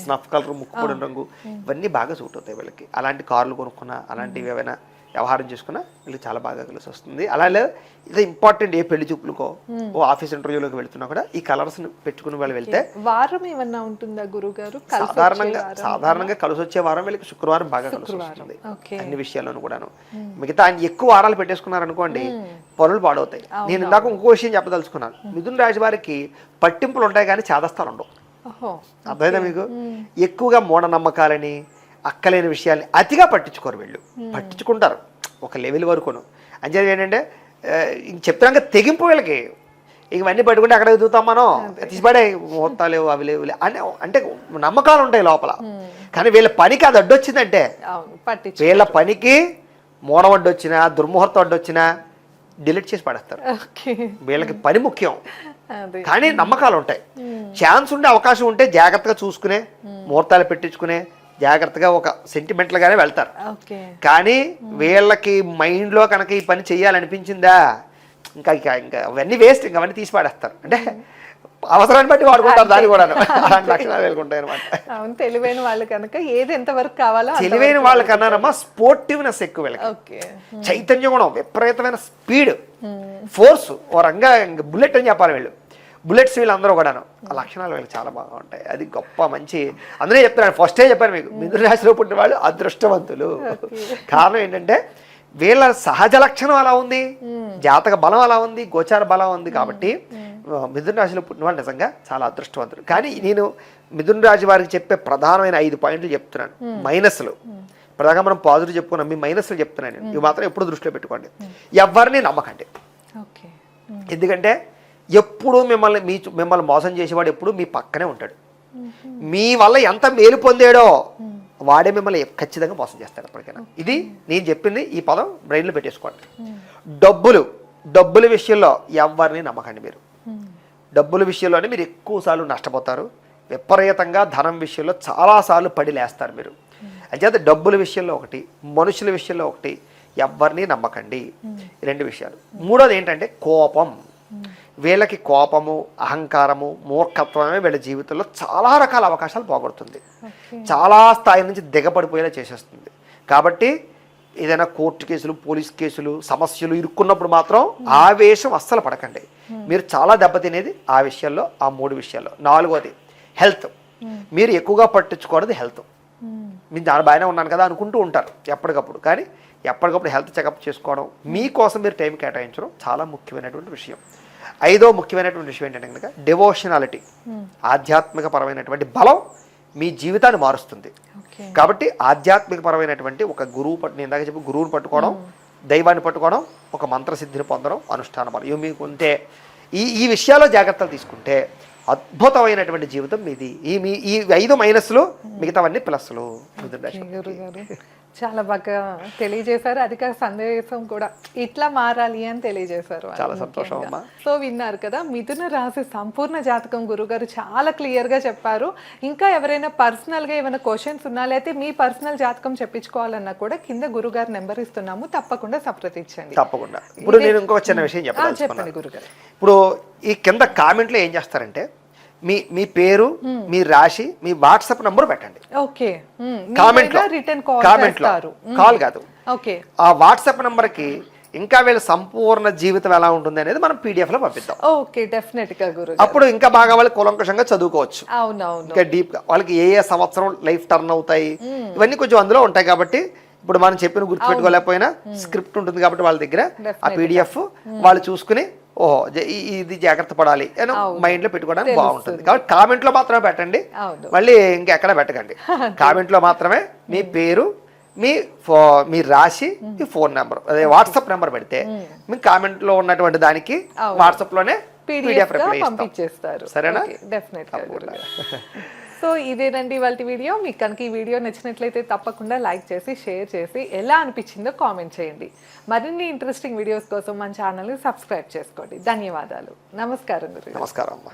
స్నఫ్ కలర్, ముక్కుపొడి రంగు, ఇవన్నీ బాగా సూట్ అవుతాయి వీళ్ళకి. అలాంటి కార్లు కొనుక్కున్నా, అలాంటివి ఏవైనా వ్యవహారం చేసుకున్నా వీళ్ళకి చాలా బాగా కలిసి వస్తుంది. అలాగే ఇది ఇంపార్టెంట్, ఏ పెళ్లి చూపులకో ఓ ఆఫీస్ ఇంటర్వ్యూలోకి వెళ్తున్నా కూడా ఈ కలర్స్ పెట్టుకుని వాళ్ళు వెళ్తే వారం ఏమన్నా ఉంటుందా గురుగారు? సాధారణంగా కలిసి వచ్చే వారం వీళ్ళకి శుక్రవారం బాగా కలిసి వస్తుంది అన్ని విషయాల్లోనూ కూడాను. మిగతా ఆయన ఎక్కువ వారాలు పెట్టేసుకున్నారనుకోండి పనులు పాడవుతాయి. నేను ఇందాక ఇంకో విషయం చెప్పదలుచుకున్నాను. మిథున రాశి వారికి పట్టింపులు ఉంటాయి కానీ చాదస్తాలు ఉండవు. అర్థమైందా మీకు? ఎక్కువగా మూఢనమ్మకాలని, అక్కలేని విషయాల్ని అతిగా పట్టించుకోరు వీళ్ళు. పట్టించుకుంటారు ఒక లెవెల్ వరకును. అంచేది ఏంటంటే చెప్తున్నాక తెగింపు వీళ్ళకి. ఇవన్నీ పట్టుకుంటే అక్కడ ఎదుగుతాం మనం, తీసిపడే ముహూర్తాలు లేవు, అవి లేవు అని అంటే నమ్మకాలు ఉంటాయి లోపల. కానీ వీళ్ళ పనికి అది అడ్డొచ్చిందంటే, వీళ్ళ పనికి మూఢం అడ్డొచ్చినా, దుర్ముహూర్తం అడ్డొచ్చినా డిలీట్ చేసి పడేస్తారు. వీళ్ళకి పని ముఖ్యం కానీ నమ్మకాలు ఉంటాయి. ఛాన్స్ ఉండే అవకాశం ఉంటే జాగ్రత్తగా చూసుకునే, ముహూర్తాలు పెట్టించుకునే, జాగ్రత్తగా ఒక సెంటిమెంట్లుగానే వెళ్తారు. కానీ వీళ్ళకి మైండ్లో కనుక ఈ పని చెయ్యాలనిపించిందా ఇంకా అవన్నీ వేస్ట్, ఇంకా అవన్నీ తీసి పాడేస్తారు. అంటే అవసరాన్ని బట్టి వాడుకుంటారు దాన్ని కూడా. అలాంటి లక్షణాలు వెళ్ళుకుంటాయి అనమాట. తెలివైన వాళ్ళు కనుక ఏది ఎంత వరకు కావాలో, తెలివైన వాళ్ళకన్నారమ్మా స్పోర్టివ్నెస్ ఎక్కువ వీళ్ళకి, చైతన్య గుణం, విపరీతమైన స్పీడ్, ఫోర్స్, ఓ రంగా బుల్లెట్ అని చెప్పాలి వీళ్ళు. బుల్లెట్స్ వీళ్ళందరూ కూడాను. ఆ లక్షణాలు వీళ్ళకి చాలా బాగా ఉంటాయి. అది గొప్ప మంచి. అందుకే చెప్తున్నాను, ఫస్టే చెప్పాను మీకు, మిథున రాశిలో పుట్టిన వాళ్ళు అదృష్టవంతులు. కారణం ఏంటంటే వీళ్ళ సహజ లక్షణం అలా ఉంది, జాతక బలం అలా ఉంది, గోచార బలం ఉంది. కాబట్టి మిథున రాశిలో పుట్టిన వాళ్ళు నిజంగా చాలా అదృష్టవంతులు. కానీ నేను మిథున రాశి వారికి చెప్పే ప్రధానమైన 5 పాయింట్లు చెప్తున్నాను. మైనస్లు ప్రధానంగా మనం పాజిటివ్ చెప్పుకున్నాం, మీ మైనస్లు చెప్తున్నాను. ఇవి మాత్రం ఎప్పుడు దృష్టిలో పెట్టుకోండి. ఎవరిని నమ్మకండి. ఎందుకంటే ఎప్పుడు మిమ్మల్ని మోసం చేసేవాడు ఎప్పుడు మీ పక్కనే ఉంటాడు. మీ వల్ల ఎంత మేలు పొందాడో వాడే మిమ్మల్ని ఖచ్చితంగా మోసం చేస్తాడు ఎప్పటికైనా. ఇది నేను చెప్పింది, ఈ పదం బ్రెయిన్లో పెట్టేసుకోండి. డబ్బుల విషయంలో ఎవరిని నమ్మకండి. మీరు డబ్బుల విషయంలోనే మీరు ఎక్కువసార్లు నష్టపోతారు. విపరీతంగా ధనం విషయంలో చాలాసార్లు పడి లేస్తారు మీరు. అంచేత డబ్బుల విషయంలో ఒకటి, మనుషుల విషయంలో ఒకటి, ఎవరిని నమ్మకండి. 2 విషయాలు. మూడోది ఏంటంటే కోపం. వీళ్ళకి కోపము, అహంకారము, మూర్ఖత్వమే వీళ్ళ జీవితంలో చాలా రకాల అవకాశాలు పోగొడుతుంది. చాలా స్థాయి నుంచి దిగపడిపోయేలా చేసేస్తుంది. కాబట్టి ఏదైనా కోర్టు కేసులు, పోలీస్ కేసులు, సమస్యలు ఇరుక్కున్నప్పుడు మాత్రం ఆవేశం అస్సలు పడకండి. మీరు చాలా దెబ్బతినేది ఆ విషయాల్లో, ఆ 3 విషయాల్లో. 4వది హెల్త్. మీరు ఎక్కువగా పట్టించుకోవడం హెల్త్. మీరు దాని బాగానే ఉన్నాను కదా అనుకుంటూ ఉంటారు ఎప్పటికప్పుడు. కానీ ఎప్పటికప్పుడు హెల్త్ చెకప్ చేసుకోవడం, మీకోసం మీరు టైం కేటాయించడం చాలా ముఖ్యమైనటువంటి విషయం. 5వ ముఖ్యమైనటువంటి విషయం ఏంటంటే కనుక డివోషనాలిటీ. ఆధ్యాత్మిక పరమైనటువంటి బలం మీ జీవితాన్ని మారుస్తుంది. కాబట్టి ఆధ్యాత్మిక పరమైనటువంటి ఒక గురువు నేను ఇందాక చెప్పి గురువుని పట్టుకోవడం, దైవాన్ని పట్టుకోవడం, ఒక మంత్రసిద్ధిని పొందడం, అనుష్ఠాన బలం ఇవి మీకు ఉంటే, ఈ విషయాల్లో జాగ్రత్తలు తీసుకుంటే అద్భుతమైనటువంటి జీవితం మీది. ఈ 5 మైనస్లు, మిగతావన్నీ ప్లస్లు. చాలా బాగా తెలియజేశారు. అధిక సందేశం కూడా ఇట్లా మారాలి అని తెలియజేశారు. చాలా సంతోషం అమ్మా. సో విన్నారు కదా, మిథున రాశి సంపూర్ణ జాతకం గురుగారు చాలా క్లియర్ గా చెప్పారు. ఇంకా ఎవరైనా పర్సనల్ గా ఏమైనా క్వశ్చన్స్ ఉన్నా, లేకపోతే మీ పర్సనల్ జాతకం చెప్పించుకోవాలన్నా కూడా కింద గురుగారు నెంబర్ ఇస్తున్నాము, తప్పకుండా సంప్రదించండి. తప్పకుండా. ఇప్పుడు నేను ఇంకొక చిన్న విషయం చెప్పండి గురుగారు. ఇప్పుడు ఈ కింద కామెంట్లో ఏం చేస్తారంటే మీ పేరు, మీ రాశి, మీ వాట్సాప్ నంబర్ పెట్టండి. కామెంట్లో కాల్ కాదు, ఆ వాట్సాప్ నంబర్ కి ఇంకా వీళ్ళ సంపూర్ణ జీవితం ఎలా ఉంటుంది అనేది మనం PDF లో పంపిద్దాం. అప్పుడు ఇంకా బాగా వాళ్ళు కూలంకషంగా చదువుకోవచ్చు. ఇంకా డీప్ గా వాళ్ళకి ఏ సంవత్సరం లైఫ్ టర్న్ అవుతాయి ఇవన్నీ కొంచెం అందులో ఉంటాయి. కాబట్టి ఇప్పుడు మనం చెప్పిన గుర్తుపెట్టుకోలేకపోయినా స్క్రిప్ట్ ఉంటుంది కాబట్టి వాళ్ళ దగ్గర ఆ PDF వాళ్ళు చూసుకుని ఓహో ఇది జాగ్రత్త పడాలి అని మైండ్ లో పెట్టుకోవడానికి బాగుంటుంది. కాబట్టి కామెంట్ లో మాత్రమే పెట్టండి, మళ్ళీ ఇంకెక్కడ పెట్టకండి. కామెంట్ లో మాత్రమే మీ పేరు, మీ రాశి, మీ ఫోన్ నెంబర్, అదే వాట్సాప్ నెంబర్ పెడితే మీ కామెంట్ లో ఉన్నటువంటి దానికి వాట్సాప్ లోనే PDF రిప్లై పంపించేస్తారు. సరేనా? సో ఇదేనండి ఇవాళ వీడియో. మీకు కనుక ఈ వీడియో నచ్చినట్లయితే తప్పకుండా లైక్ చేసి, షేర్ చేసి, ఎలా అనిపించిందో కామెంట్ చేయండి. మరిన్ని ఇంట్రెస్టింగ్ వీడియోస్ కోసం మన ఛానల్ని సబ్స్క్రైబ్ చేసుకోండి. ధన్యవాదాలు. నమస్కారం గురు. నమస్కారం అమ్మా.